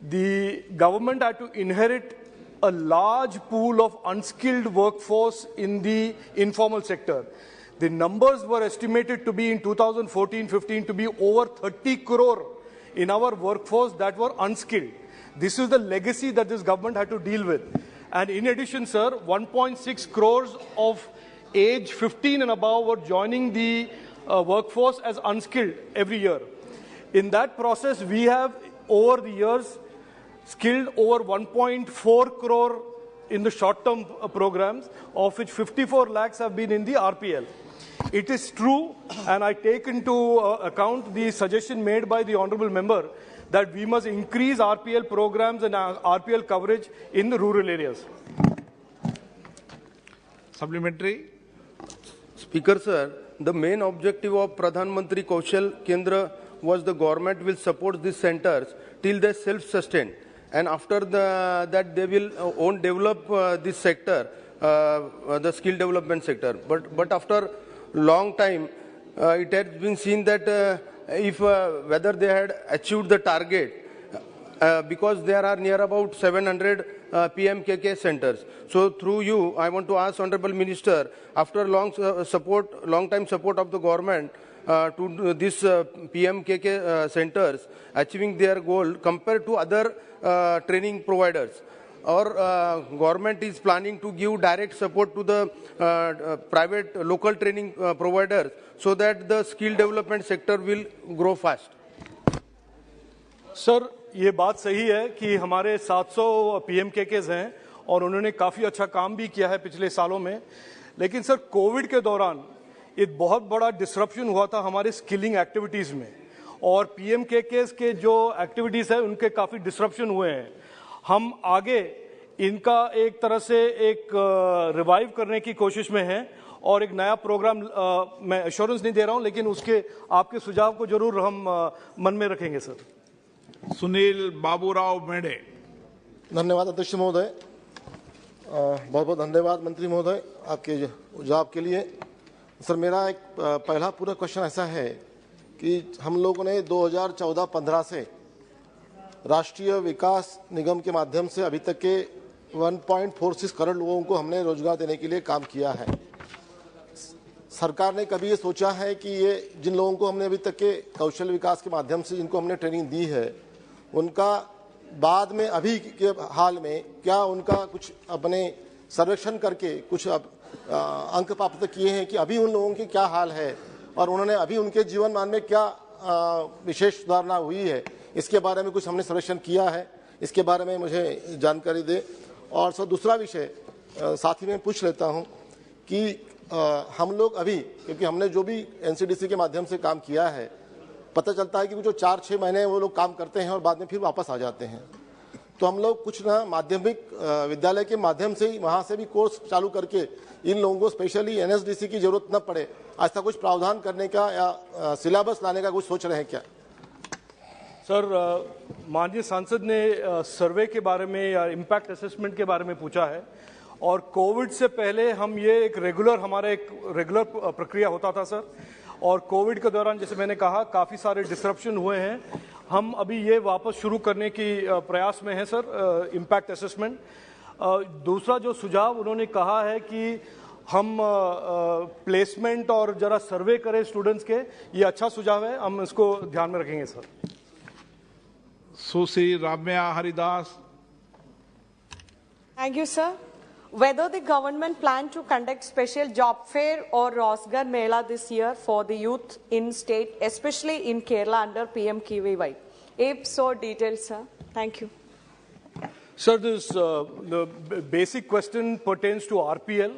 the government had to inherit a large pool of unskilled workforce in the informal sector. The numbers were estimated to be in 2014-15 to be over 30 crore in our workforce that were unskilled. This is the legacy that this government had to deal with. And in addition, sir, 1.6 crores of age 15 and above were joining the workforce as unskilled every year. In that process, we have over the years skilled over 1.4 crore in the short-term programs, of which 54 lakhs have been in the RPL. It is true, and I take into account the suggestion made by the honourable member that we must increase RPL programs and RPL coverage in the rural areas. Supplementary. Speaker sir, the main objective of Pradhan Mantri Kaushal Kendra was the government will support these centers till they self-sustain, and after that they will develop this sector, the skill development sector. But after long time, it has been seen that whether they had achieved the target, because there are near about 700 PMKK centers. So through you, I want to ask Honorable Minister, after long time support of the government to this PMKK centers achieving their goal compared to other training providers, or government is planning to give direct support to the private local training providers so that the skill development sector will grow fast. Sir, ये बात सही है कि हमारे 700 PMKKs हैं और उन्होंने काफ़ी अच्छा काम भी किया है पिछले सालों में, लेकिन सर कोविड के दौरान एक बहुत बड़ा डिसरप्शन हुआ था हमारे स्किलिंग एक्टिविटीज़ में, और PMKKs के जो एक्टिविटीज़ हैं उनके काफ़ी डिसरप्शन हुए हैं। हम आगे इनका एक तरह से एक रिवाइव करने की कोशिश में हैं, और एक नया प्रोग्राम मैं एश्योरेंस नहीं दे रहा हूं, लेकिन उसके आपके सुझाव को जरूर हम मन में रखेंगे सर। सुनील बाबूराव मेढे। धन्यवाद अध्यक्ष महोदय, बहुत बहुत धन्यवाद मंत्री महोदय आपके जवाब के लिए। सर मेरा एक पहला पूरा क्वेश्चन ऐसा है कि हम लोगों ने 2014-15 से राष्ट्रीय विकास निगम के माध्यम से अभी तक के 1.46 करोड़ लोगों को हमने रोजगार देने के लिए काम किया है। सरकार ने कभी ये सोचा है कि ये जिन लोगों को हमने अभी तक के कौशल विकास के माध्यम से जिनको हमने ट्रेनिंग दी है, उनका बाद में अभी के हाल में क्या उनका कुछ अपने सर्वेक्षण करके कुछ अंक प्राप्त किए हैं कि अभी उन लोगों की क्या हाल है और उन्होंने अभी उनके जीवन मान में क्या विशेष सुधारणा हुई है, इसके बारे में कुछ हमने सर्वेक्षण किया है, इसके बारे में मुझे जानकारी दे। और सर दूसरा विषय साथ ही में पूछ लेता हूं कि हम लोग अभी, क्योंकि हमने जो भी एनसीडीसी के माध्यम से काम किया है, पता चलता है कि जो 4-6 महीने वो लोग काम करते हैं और बाद में फिर वापस आ जाते हैं, तो हम लोग कुछ ना माध्यमिक विद्यालय के माध्यम से ही वहाँ से भी कोर्स चालू करके इन लोगों को स्पेशली एनएसडीसी की जरूरत न पड़े, ऐसा कुछ प्रावधान करने का या सिलेबस लाने का कुछ सोच रहे हैं क्या? सर माननीय सांसद ने सर्वे के बारे में या इम्पैक्ट असेसमेंट के बारे में पूछा है, और कोविड से पहले हम ये एक रेगुलर प्रक्रिया होता था सर, और कोविड के दौरान जैसे मैंने कहा काफ़ी सारे डिसरप्शन हुए हैं। हम अभी ये वापस शुरू करने की प्रयास में हैं सर, इम्पैक्ट असेसमेंट। दूसरा जो सुझाव उन्होंने कहा है कि हम प्लेसमेंट और जरा सर्वे करें स्टूडेंट्स के, ये अच्छा सुझाव है, हम इसको ध्यान में रखेंगे sir. Sushri Ramya Haridas. Thank you, sir. Whether the government plan to conduct special job fair or Rozgar Mela this year for the youth in state, especially in Kerala under PM-KVY? If so, details, sir. Thank you. Sir, the basic question pertains to RPL,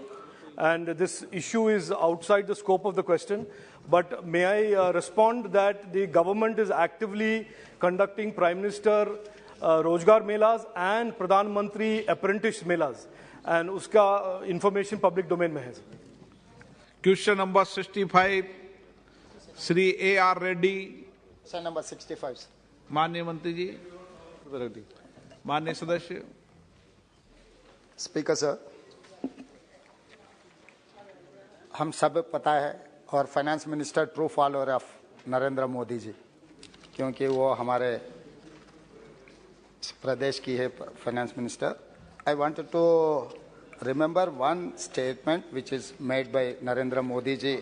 and this issue is outside the scope of the question. But may I respond that the government is actively conducting Prime Minister Rozgar Melas and Pradhan Mantri Apprentice Melas, and उसका information public domain में है। Question number 65, Shri A.R. Reddy. Sir number 65। माननीय मंत्री जी, माननीय सदस्य। स्पीकर सर, हम सब पता है और finance minister true follower of Narendra Modi ji, क्योंकि वो हमारे प्रदेश की है finance minister. I wanted to remember one statement which is made by Narendra Modi ji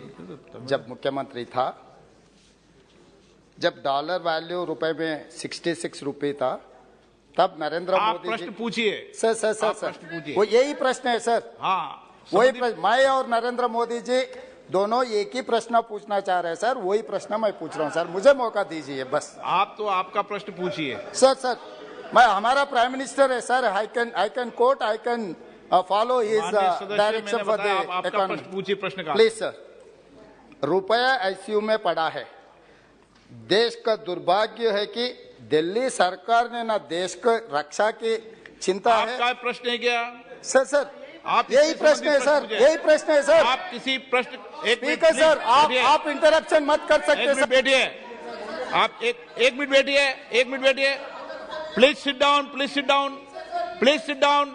जब मुख्यमंत्री था, जब डॉलर वैल्यू रुपए में 66 रुपए था, तब नरेंद्र मोदी जी। प्रश्न पूछिए सर सर सर सर, वो यही प्रश्न है सर। हाँ, वही प्रश्न, मैं और नरेंद्र मोदी जी दोनों एक ही प्रश्न पूछना चाह रहे हैं सर, वही प्रश्न मैं पूछ रहा हूँ सर, मुझे मौका दीजिए बस। आप तो आपका प्रश्न पूछिए। सर मैं, हमारा प्राइम मिनिस्टर है sir, I can coat, I can follow his direction for the economy. Please sir, रुपया आईसीयू में पड़ा है। देश का दुर्भाग्य है कि दिल्ली सरकार ने ना देश को रक्षा की चिंता है। आपका प्रश्न है क्या? सर आप यही प्रश्न है सर, यही प्रश्न है सर। आप किसी प्रश्न, स्पीकर सर आप इंटरप्शन मत कर सकते सर। बैठिए, आप एक मिनट बैठिए, 1 मिनट बैठिए। Please sit down, please sit down, please sit down,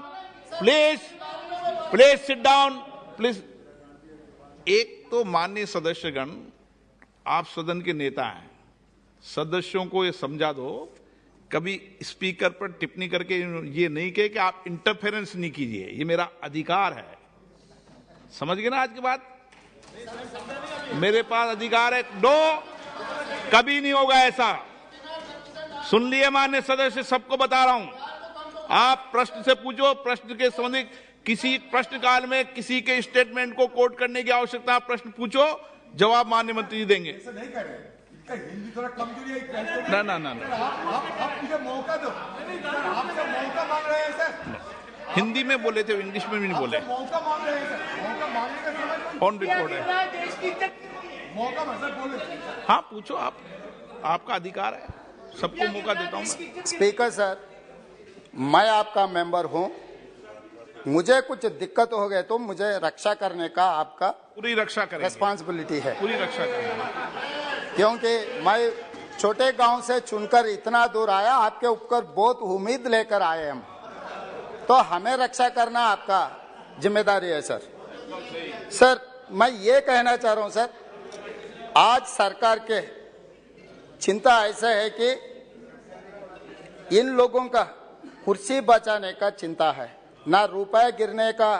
please sit down, please. एक तो माननीय सदस्यगण, आप सदन के नेता हैं, सदस्यों को ये समझा दो, कभी स्पीकर पर टिप्पणी करके ये नहीं कहे कि आप इंटरफेरेंस नहीं कीजिए, ये मेरा अधिकार है। समझ गए ना आज की बात? मेरे पास अधिकार है। कभी नहीं होगा ऐसा। सुन लिए माननीय सदस्य, सबको बता रहा हूं। आप प्रश्न से पूछो, प्रश्न के संबंधित किसी प्रश्न काल में किसी के स्टेटमेंट को कोट करने की आवश्यकता, प्रश्न पूछो, जवाब माननीय मंत्री जी देंगे। हिंदी थोड़ा कमजोरी है। ना आप मुझे मौका दो, आपसे मौका मांग रहे हैं सर। हिंदी में बोले थे, इंग्लिश में भी नहीं बोले। मौका मांग रहे हैं सर, मौका मांगने का समय ऑन रिकॉर्ड है। मौका सर बोले। हाँ पूछो, आपका अधिकार है, सबको मौका देता हूं मैं। स्पीकर सर, मैं आपका मेंबर हूं, मुझे कुछ दिक्कत हो गए तो मुझे रक्षा करने का आपका पूरी रक्षा करेंगे, रिस्पॉन्सिबिलिटी है, पूरी रक्षा करेंगे। क्योंकि मैं छोटे गांव से चुनकर इतना दूर आया, आपके ऊपर बहुत उम्मीद लेकर आए हम, तो हमें रक्षा करना आपका जिम्मेदारी है सर। सर मैं ये कहना चाह रहा हूं सर, आज सरकार के चिंता ऐसा है कि इन लोगों का कुर्सी बचाने का चिंता है, ना रुपए गिरने का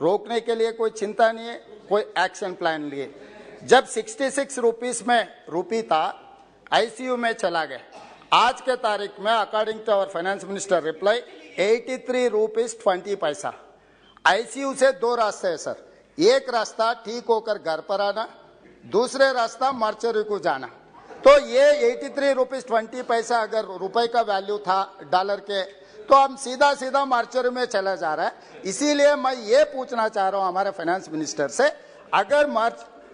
रोकने के लिए कोई चिंता नहीं है, कोई एक्शन प्लान लिए। जब 66 रुपीस में रूपी था, आईसीयू में चला गया, आज के तारीख में according to our finance minister reply 83 rupees 20 paisa. ICU से दो रास्ते हैं सर, एक रास्ता ठीक होकर घर पर आना, दूसरे रास्ता मार्चरी को जाना। तो ये 83 रुपीस 20 पैसा अगर रुपए का वैल्यू था डॉलर के, तो हम सीधा सीधा मार्चरी में चला जा रहा है। इसीलिए मैं ये पूछना चाह रहा हूं हमारे फाइनेंस मिनिस्टर से, अगर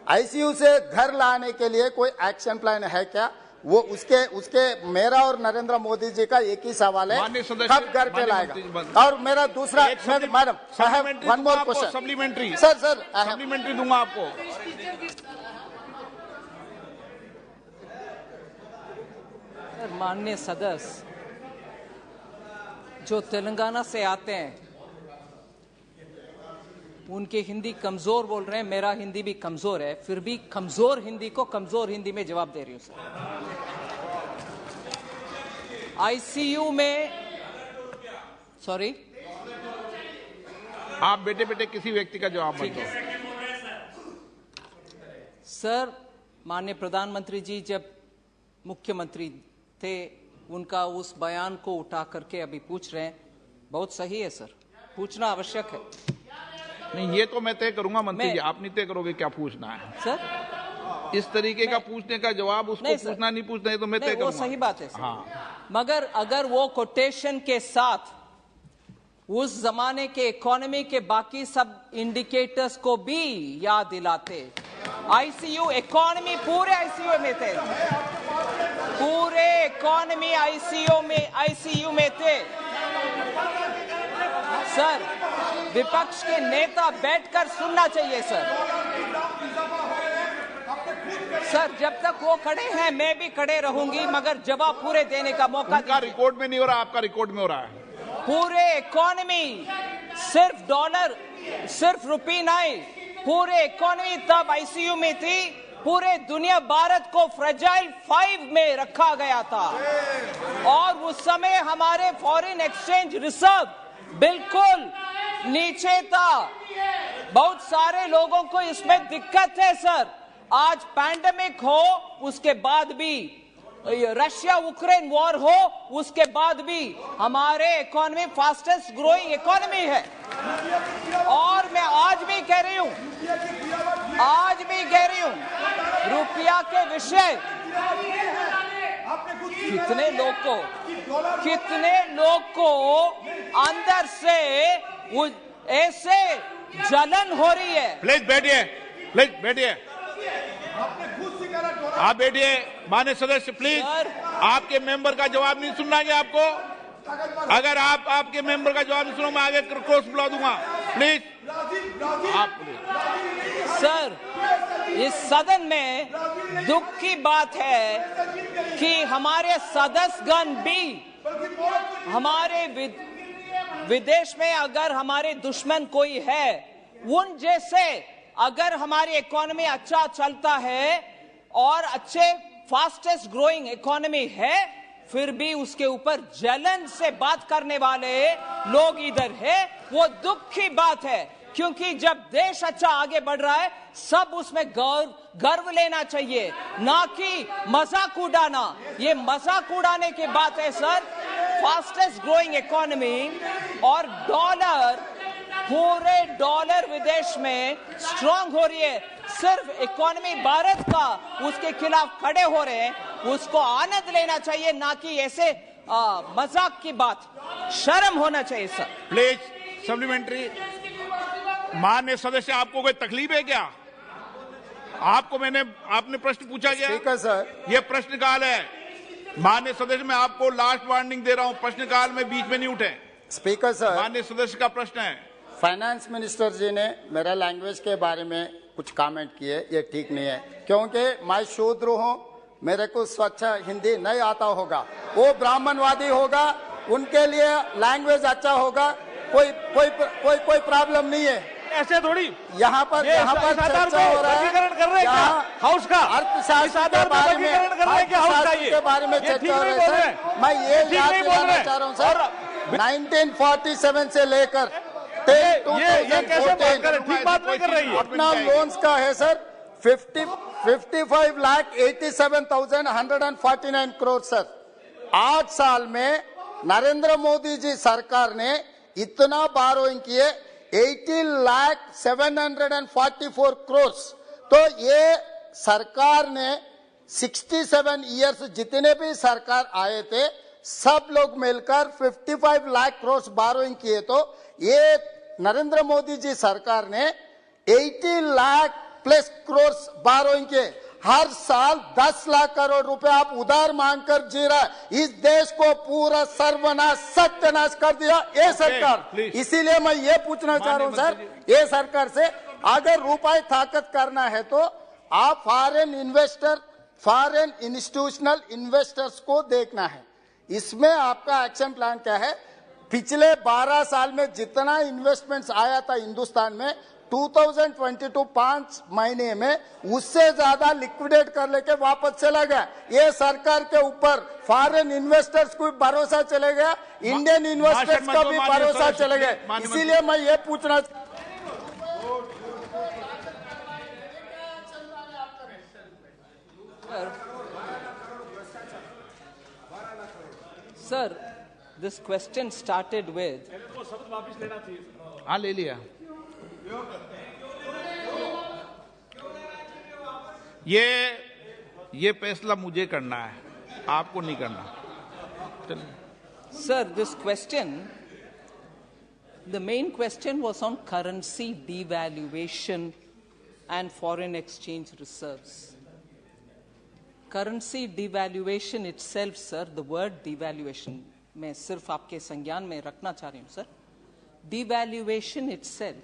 आईसीयू से घर लाने के लिए कोई एक्शन प्लान है क्या? वो उसके मेरा और नरेंद्र मोदी जी का एक ही सवाल है, कब घर पे लाएगा? और मेरा दूसरा, madam one more question, supplementary sir supplementary दूंगा आपको। माननीय सदस्य जो तेलंगाना से आते हैं, उनकी हिंदी कमजोर बोल रहे हैं, मेरा हिंदी भी कमजोर है, फिर भी कमजोर हिंदी को कमजोर हिंदी में जवाब दे रही हूं सर। आईसीयू में, सॉरी, आप बेटे बेटे किसी व्यक्ति का जवाब मत दो सर। माननीय प्रधानमंत्री जी जब मुख्यमंत्री थे, उनका उस बयान को उठा करके अभी पूछ रहे हैं, बहुत सही है सर, पूछना आवश्यक है। नहीं, ये तो मैं तय करूंगा मंत्री जी, आप नहीं तय करोगे क्या पूछना है सर। इस तरीके का पूछने का जवाब उसको पूछना नहीं पूछना है तो मैं तय करूंगा। वो सही बात है सर। हाँ। मगर अगर वो कोटेशन के साथ उस जमाने के इकोनॉमी के बाकी सब इंडिकेटर्स को भी याद दिलाते, आईसीयू इकोनॉमी पूरे आईसीयू में थे, पूरे इकोनॉमी आईसीयू में थे सर। विपक्ष के नेता बैठकर सुनना चाहिए सर। सर जब तक वो खड़े हैं मैं भी खड़े रहूंगी, मगर जवाब पूरे देने का मौका दीजिए। रिकॉर्ड में नहीं हो रहा, आपका रिकॉर्ड में हो रहा है। पूरे इकोनॉमी, सिर्फ डॉलर, सिर्फ रुपी नहीं, पूरे इकोनॉमी तब आईसीयू में थी। पूरे दुनिया भारत को फ्रेजाइल 5 में रखा गया था और उस समय हमारे फॉरेन एक्सचेंज रिजर्व बिल्कुल नीचे था। बहुत सारे लोगों को इसमें दिक्कत है सर। आज पैंडेमिक हो, उसके बाद भी रशिया यूक्रेन वॉर हो, उसके बाद भी हमारे इकोनॉमी फास्टेस्ट ग्रोइंग इकोनॉमी है। और मैं आज भी कह रही हूं, रुपया के विषय कितने लोग को अंदर से ऐसे जलन हो रही है। प्लीज बैठिए, आप बैठिए। माननीय सदस्य प्लीज, आपके मेंबर का जवाब नहीं सुनना है आपको। अगर आप आपके मेंबर का जवाब नहीं सुनो, मैं आगे क्रॉस बुला दूंगा। प्लीज आप सर, इस सदन में दुख की बात है कि हमारे सदस्यगण भी हमारे विदेश में अगर हमारे दुश्मन कोई है, उन जैसे अगर हमारी इकोनॉमी अच्छा चलता है और अच्छे फास्टेस्ट ग्रोइंग इकोनॉमी है, फिर भी उसके ऊपर जलन से बात करने वाले लोग इधर है, वो दुख की बात है। क्योंकि जब देश अच्छा आगे बढ़ रहा है, सब उसमें गर्व लेना चाहिए, ना कि मजाक उड़ाना। ये मजाक उड़ाने की बात है सर। फास्टेस्ट ग्रोइंग इकोनॉमी और डॉलर, पूरे डॉलर विदेश में स्ट्रांग हो रही है। सिर्फ इकोनॉमी भारत का उसके खिलाफ खड़े हो रहे हैं, उसको आनंद लेना चाहिए, ना कि ऐसे मजाक की बात। शर्म होना चाहिए सर। Please supplementary. माननीय सदस्य, आपको कोई तकलीफ है क्या? आपने प्रश्न पूछा गया। स्पीकर सर, ये प्रश्नकाल है। माननीय सदस्य, मैं आपको लास्ट वार्निंग दे रहा हूं, प्रश्नकाल में बीच में नहीं उठे। स्पीकर सर, माननीय सदस्य का प्रश्न है। फाइनेंस मिनिस्टर जी ने मेरा लैंग्वेज के बारे में कुछ कमेंट किए, ये ठीक नहीं है, क्योंकि मैं शूद्र हूँ, मेरे को स्वच्छ हिंदी नहीं आता होगा, वो ब्राह्मणवादी होगा, उनके लिए लैंग्वेज अच्छा होगा, कोई प्रॉब्लम नहीं है। ऐसे थोड़ी यहाँ पर चर्चा हो रहा है, हाउस का अर्थशास्त्र के बारे में चर्चा हो रही है। मैं ये याद दिलाना चाह रहा हूँ सर, 1947 से लेकर ये कैसे बात कर रहे, ठीक बात नहीं कर रही है। अपना लोन्स का है सर 55,87,149 करोड़ सर। 8 साल में नरेंद्र मोदी जी सरकार ने इतना बारोइंग किए 18,744 करोड़। तो ये सरकार ने 67 इयर्स जितने भी सरकार आए थे सब लोग मिलकर 55 लाख करोड़ बारोइंग किए, तो ये नरेंद्र मोदी जी सरकार ने 80 लाख प्लस करोड़ बारोइंग किए। हर साल 10 लाख करोड़ रुपए आप उधार मांगकर जी रहा है। इस देश को पूरा सर्वनाश सत्यानाश कर दिया ये सरकार। इसीलिए मैं ये पूछना चाह रहा हूँ सर, ये सरकार से अगर रुपए ताकत करना है तो आप फॉरेन इंस्टीट्यूशनल इन्वेस्टर्स को देखना है। इसमें आपका एक्शन प्लान क्या है? पिछले 12 साल में जितना इन्वेस्टमेंट्स आया था हिंदुस्तान में 2022 5 महीने में उससे ज्यादा लिक्विडेट कर लेके वापस चला गया। ये सरकार के ऊपर फॉरेन इन्वेस्टर्स को भरोसा चले गया, इंडियन इन्वेस्टर्स का भी भरोसा चले गया। इसीलिए मैं ये पूछना Sir, this question started with. हाँ ले लिया। ये फैसला मुझे करना है, आपको नहीं करना। Sir, this question, the main question was on currency devaluation and foreign exchange reserves. Currency devaluation itself, sir, the word devaluation, मैं सिर्फ आपके संज्ञान में रखना चाह रही हूँ sir. Devaluation itself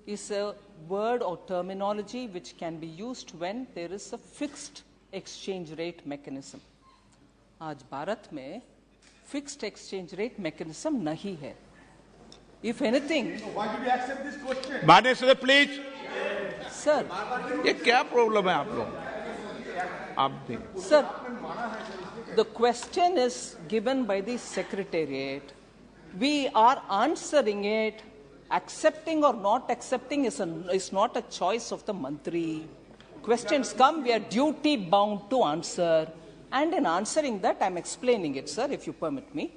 is a word or terminology which can be used when there is a fixed exchange rate mechanism. आज भारत में fixed exchange rate mechanism नहीं है. If anything, why did you accept this question? माने सर प्लीज. सर, ये क्या प्रॉब्लम है आप लोग? आप दें. Sir, the question is given by the Secretariat. We are answering it. Accepting or not accepting is not a choice of the Mantri. Questions come, we are duty bound to answer. And in answering that, I'm explaining it, sir, if you permit me.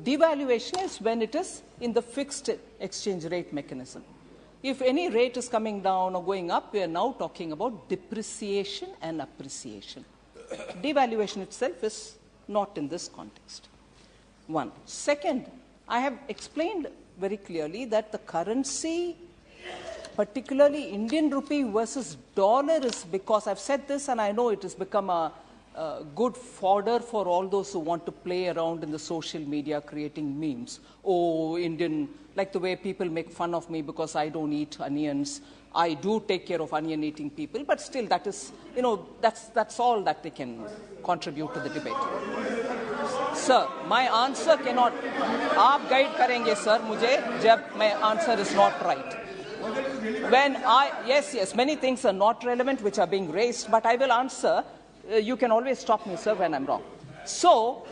Devaluation is when it is in the fixed exchange rate mechanism. If any rate is coming down or going up, we are now talking about depreciation and appreciation. Devaluation itself is not in this context. One. Second, I have explained very clearly that the currency, particularly Indian rupee versus dollar, is because I've said this and I know it has become a good fodder for all those who want to play around in the social media creating memes. Oh, Indian, like the way people make fun of me because I don't eat onions. I do take care of onion-eating people, but still that is, you know, that's all that they can contribute to the debate. Sir, my answer cannot, आप guide करेंगे sir मुझे जब my answer is not right. When yes, many things are not relevant which are being raised, but I will answer. You can always stop me, sir, when I'm wrong. So,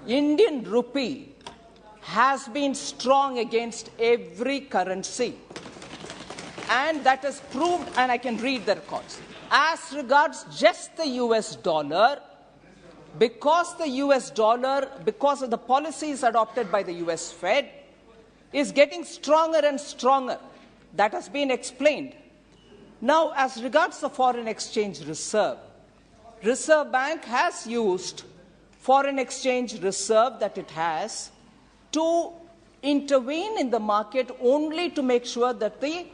Indian rupee has been strong against every currency. And that is proved, and I can read the records. As regards just the US dollar, because of the policies adopted by the US Fed, is getting stronger and stronger. That has been explained. Now, as regards the foreign exchange reserve, Reserve Bank has used foreign exchange reserve that it has to intervene in the market only to make sure that the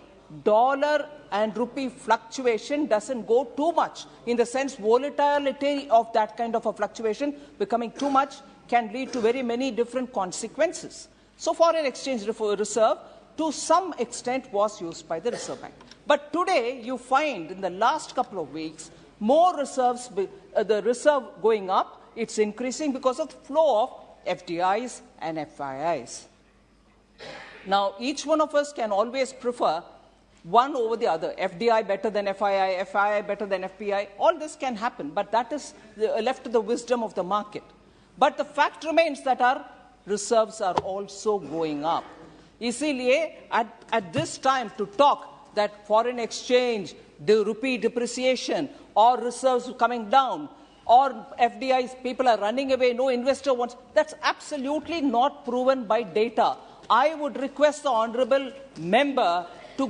dollar and rupee fluctuation doesn't go too much. In the sense, volatility of that kind of a fluctuation becoming too much can lead to very many different consequences. So foreign exchange reserve to some extent was used by the Reserve Bank. But today, you find in the last couple of weeks, more reserves, the reserve going up, it's increasing because of the flow of FDIs and FIIs. Now, each one of us can always prefer one over the other. FDI better than FII, FII better than FPI. All this can happen, but that is left to the wisdom of the market. But the fact remains that our reserves are also going up. Isliye, at this time, to talk that foreign exchange, the rupee depreciation, or reserves coming down, or FDIs, people are running away, no investor wants, that's absolutely not proven by data. I would request the honourable member to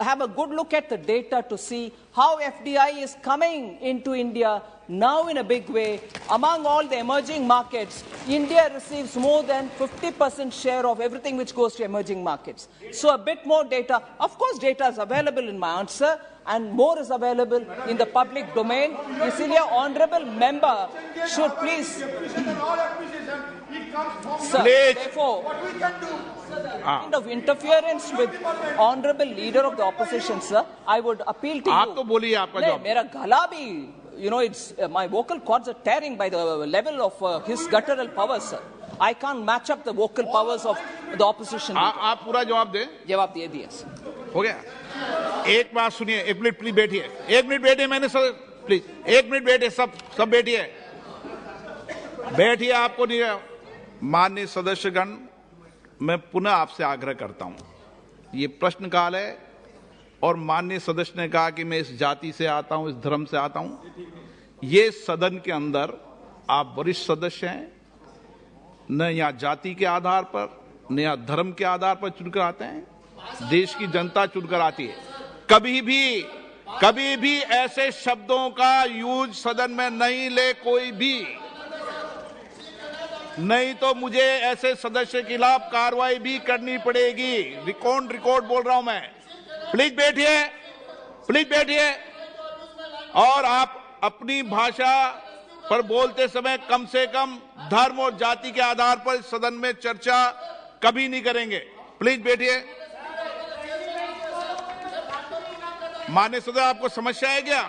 have a good look at the data to see how FDI is coming into India now in a big way. Among all the emerging markets, India receives more than 50% share of everything which goes to emerging markets. So a bit more data. Of course, data is available in my answer, and more is available in the public domain. Isliye, honourable member should please... Sir, therefore, kind of interference with honourable leader of the opposition, sir, I would appeal to you. आप तो बोलिए आपका जवाब. मेरा गला भी, you know, it's my vocal cords are tearing by the level of his guttural powers, sir. I can't match up the vocal powers of the opposition. आप पूरा जवाब दें. जवाब दे दिया सर. हो गया. एक बात सुनिए, एक मिनट प्लीज बैठिए. एक मिनट बैठिए, मैंने सर प्लीज एक मिनट बैठिए, सब बैठिए. बैठिए, आपको नहीं. माननीय सदस्यगण, मैं पुनः आपसे आग्रह करता हूं, ये प्रश्नकाल है और माननीय सदस्य ने कहा कि मैं इस जाति से आता हूं, इस धर्म से आता हूं. ये सदन के अंदर आप वरिष्ठ सदस्य हैं, न यहाँ जाति के आधार पर न यहाँ धर्म के आधार पर चुनकर आते हैं, देश की जनता चुनकर आती है. कभी भी ऐसे शब्दों का यूज सदन में नहीं ले कोई भी, नहीं तो मुझे ऐसे सदस्य के खिलाफ कार्रवाई भी करनी पड़ेगी. रिकॉर्ड बोल रहा हूं मैं. प्लीज बैठिए और आप अपनी भाषा पर बोलते समय कम से कम धर्म और जाति के आधार पर सदन में चर्चा कभी नहीं करेंगे. प्लीज बैठिए. माननीय सदस्य, आपको समस्या है क्या?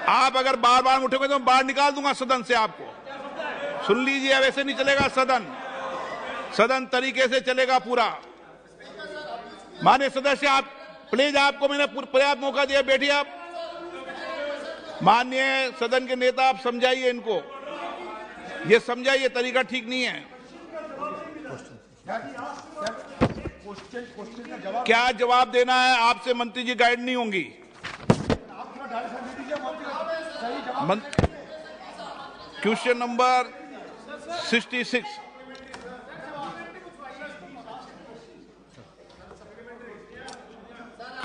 आप अगर बार उठोगे तो मैं बाहर निकाल दूंगा सदन से आपको. सुन लीजिए, वैसे नहीं चलेगा सदन तरीके से चलेगा पूरा. माननीय सदस्य, आप प्लीज, आपको मैंने पर्याप्त मौका दिया. बैठिए आप. माननीय सदन के नेता, आप समझाइए इनको, ये समझाइए, तरीका ठीक नहीं है. क्या जवाब देना है? आपसे मंत्री जी गाइड नहीं होंगी. Question number 66.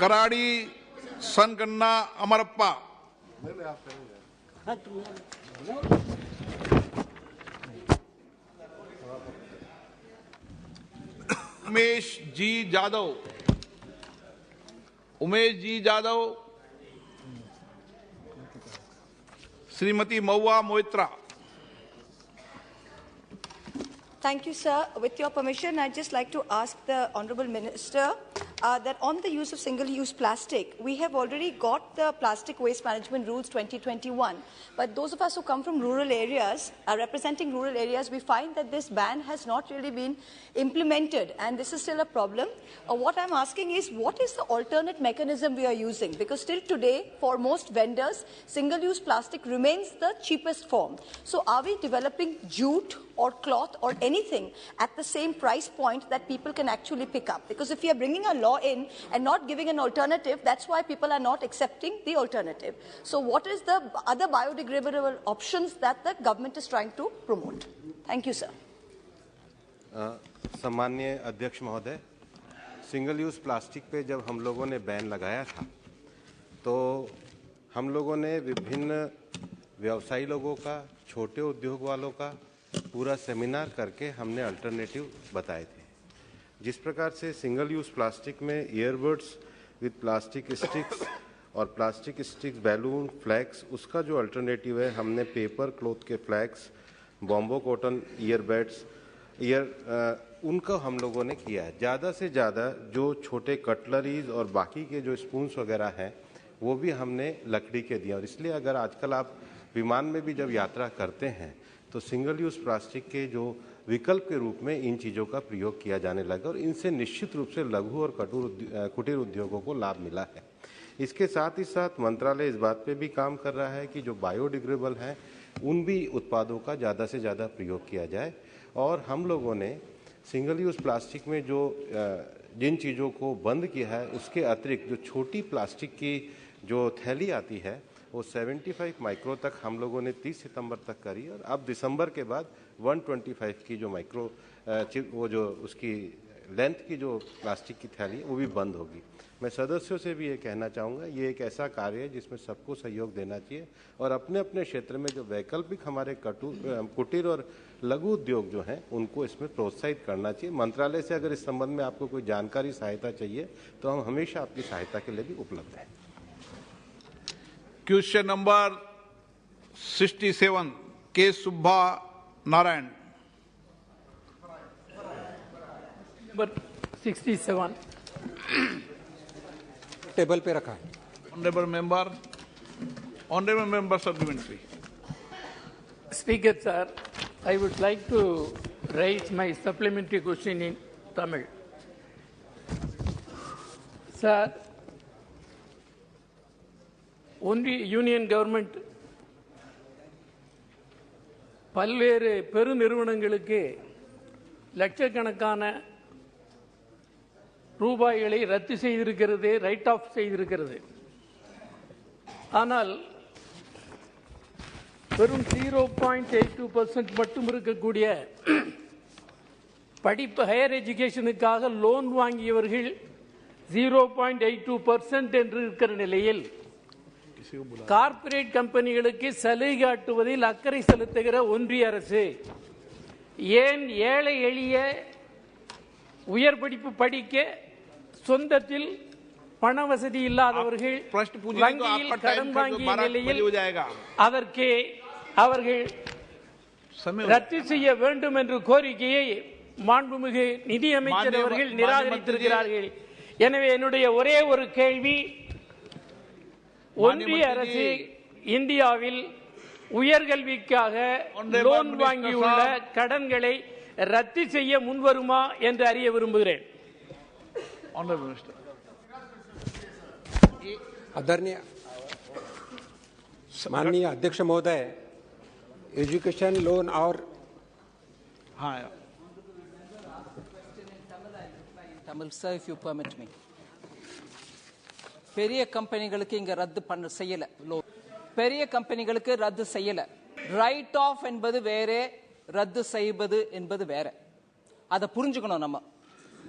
Karadi Sanganna Amarappa. Umesh ji Jadhav. Shrimati Mahua Moitra. Thank you, sir. With your permission, I'd just like to ask the Honourable Minister that on the use of single-use plastic, we have already got the Plastic Waste Management Rules 2021, but those of us who come from rural areas, representing rural areas, we find that this ban has not really been implemented, and this is still a problem. What I'm asking is, what is the alternate mechanism we are using? Because still today, for most vendors, single-use plastic remains the cheapest form. So are we developing jute or cloth or anything at the same price point that people can actually pick up? Because if we are bringing a law in and not giving an alternative, that's why people are not accepting the alternative. So what is the other biodegradable options that the government is trying to promote? Thank you, sir. सम्माननीय अध्यक्ष महोदय, सिंगल यूज प्लास्टिक पे जब हम लोगों ने बैन लगाया था तो हम लोगों ने विभिन्न व्यवसायी लोगों का, छोटे उद्योग वालों का पूरा सेमिनार करके हमने अल्टरनेटिव बताए थे. जिस प्रकार से सिंगल यूज प्लास्टिक में ईयरबड्स विद प्लास्टिक स्टिक्स और प्लास्टिक स्टिक्स, बैलून, फ्लैग्स, उसका जो अल्टरनेटिव है हमने पेपर क्लॉथ के फ्लैग्स, बॉम्बो कॉटन ईयरबड्स, उनको हम लोगों ने किया है। ज़्यादा से ज़्यादा जो छोटे कटलरीज और बाकी के जो स्पून्स वगैरह हैं वो भी हमने लकड़ी के दिए। और इसलिए अगर आजकल आप विमान में भी जब यात्रा करते हैं तो सिंगल यूज़ प्लास्टिक के जो विकल्प के रूप में इन चीज़ों का प्रयोग किया जाने लगा और इनसे निश्चित रूप से लघु और कुटीर उद्योगों को लाभ मिला है। इसके साथ ही साथ मंत्रालय इस बात पे भी काम कर रहा है कि जो बायोडिग्रेडेबल हैं उन भी उत्पादों का ज़्यादा से ज़्यादा प्रयोग किया जाए। और हम लोगों ने सिंगल यूज़ प्लास्टिक में जो जिन चीज़ों को बंद किया है उसके अतिरिक्त जो छोटी प्लास्टिक की जो थैली आती है वो 75 माइक्रो तक हम लोगों ने 30 सितंबर तक करी और अब दिसंबर के बाद 125 की जो माइक्रो वो जो उसकी लेंथ की जो प्लास्टिक की थैली है वो भी बंद होगी। मैं सदस्यों से भी ये कहना चाहूँगा, ये एक ऐसा कार्य है जिसमें सबको सहयोग देना चाहिए और अपने अपने क्षेत्र में जो वैकल्पिक हमारे कुटीर और लघु उद्योग जो हैं उनको इसमें प्रोत्साहित करना चाहिए। मंत्रालय से अगर इस संबंध में आपको कोई जानकारी सहायता चाहिए तो हम हमेशा आपकी सहायता के लिए भी उपलब्ध हैं। क्वेश्चन नंबर 67 के सुब्बा नारायण। नंबर 67 टेबल पे रखा है। Honourable member supplementary. Speaker sir, I would like to raise my supplementary question in Tamil. Sir, only union government பல்வேறு பெருநிறுவனங்களுக்கு லட்சக்கணக்கான ரூபாய்களை ரத்து செய்திருக்கிறது, ரைட் ஆஃப் செய்திருக்கிறது. ஆனால் வெறும் 0.82% மட்டும் இருக்கக்கூடிய படிப்பு ஹையர் எஜுகேஷனுக்காக லோன் வாங்கியவர்கள் 0.82% என்று இருக்கிற நிலையில் கார்ப்பரேட் கம்பெனிகளுக்கு சலுகை காட்டுவதில் அக்கறை செலுத்துகிற ஒன்றிய அரசு ஏன் ஏழை எளிய உயர் படிப்பு படிக்க சொந்தத்தில் பண வசதி இல்லாதவர்கள் வங்கியில் கடன் வாங்கிய நிலையில் அதற்கு அவர்கள் ரத்து செய்ய வேண்டும் என்ற கோரிக்கையை மாண்புமிகு நிதியமைச்சர் அவர்கள் நிராகரித்திருக்கிறார்கள். எனவே என்னுடைய ஒரே ஒரு கேள்வி, ஒன்றிய அரசு இந்தியாவில் உயர்கல்விக்காக லோன் வாங்கியுள்ள கடன்களை ரத்து செய்ய முன்வருமா என்று அறிய விரும்புகிறேன். आदरणीय माननीय अध्यक्ष महोदय, एजुकेशन लोन और Tamil sir, if you permit me. பெரிய கம்பெனிகளுக்கு இங்க ரத்து செய்யல, பெரிய கம்பெனிகளுக்கு ரத்து செய்யல. ரைட் ஆஃப் என்பது வேற, ரத்து செய்வது என்பது வேற. அதை புரிஞ்சுக்கணும். நம்ம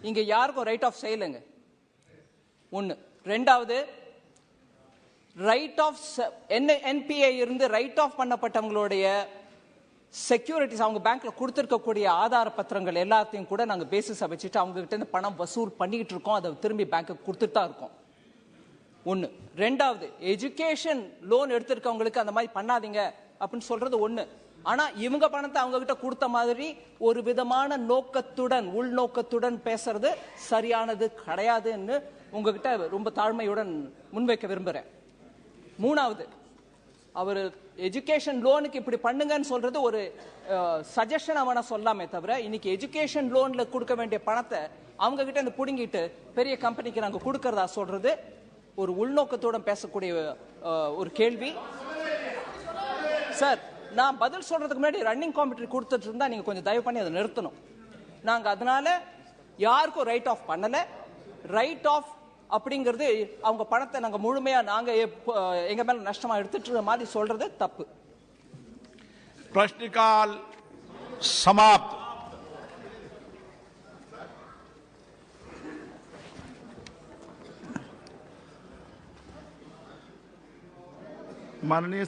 இங்க யாருக்கும் ரைட் ஆஃப் செய்யலைங்க. ஒன்னு. ரெண்டாவது, ரைட் ஆஃப் என்பிஏ இருந்து ரைட் ஆஃப் பண்ணப்பட்டவங்களுடைய செக்யூரிட்டிஸ், அவங்க பேங்க்ல கொடுத்திருக்கக்கூடிய ஆதார பத்திரங்கள் எல்லாத்தையும் கூட நாங்க பேசிஸா வச்சுட்டு அவங்க கிட்ட இருந்து பணம் வசூல் பண்ணிட்டு இருக்கோம். அதை திரும்பி பேங்க்கு கொடுத்துட்டு தான் இருக்கோம். ஒன்னு. ரெண்டாவது, எஜுகேஷன் லோன் எடுத்திருக்கவங்களுக்கு அந்த மாதிரி பண்ணாதீங்க அப்படின்னு சொல்றது ஒண்ணு. ஆனா இவங்க பணத்தை அவங்க கிட்ட கொடுத்த மாதிரி ஒரு விதமான நோக்கத்துடன், உள்நோக்கத்துடன் பேசுறது சரியானது கிடையாதுன்னு உங்ககிட்ட ரொம்ப தாழ்மையுடன் முன்வைக்க விரும்புறேன். மூணாவது, அவர் எஜுகேஷன் லோனுக்கு இப்படி பண்ணுங்கன்னு சொல்றது ஒரு சஜஷன் அவனை சொல்லாமே தவிர, இன்னைக்கு எஜுகேஷன் லோன்ல கொடுக்க வேண்டிய பணத்தை அவங்க கிட்ட இருந்து புடுங்கிட்டு பெரிய கம்பெனிக்கு நாங்க கொடுக்கறதா சொல்றது ஒரு உள்நோக்கத்துடன் பேசக்கூடிய ஒரு கேள்வி. சார், நான் பதில் சொல்றதுக்கு முன்னாடி ரன்னிங் காமெண்ட்ரி கொடுத்துட்டு இருந்தா நீங்க கொஞ்சம் தயவு பண்ணி அதை நிறுத்தணும். நாங்க அதனால யாருக்கும் ரைட் ஆஃப் பண்ணல. ரைட் ஆஃப் அப்படிங்கிறது அவங்க பணத்தை நாங்க முழுமையா நாங்க எங்க மேல நஷ்டமா எடுத்துட்டு மாதிரி சொல்றது தப்பு. प्रश्नकाल समाप्त। माननीय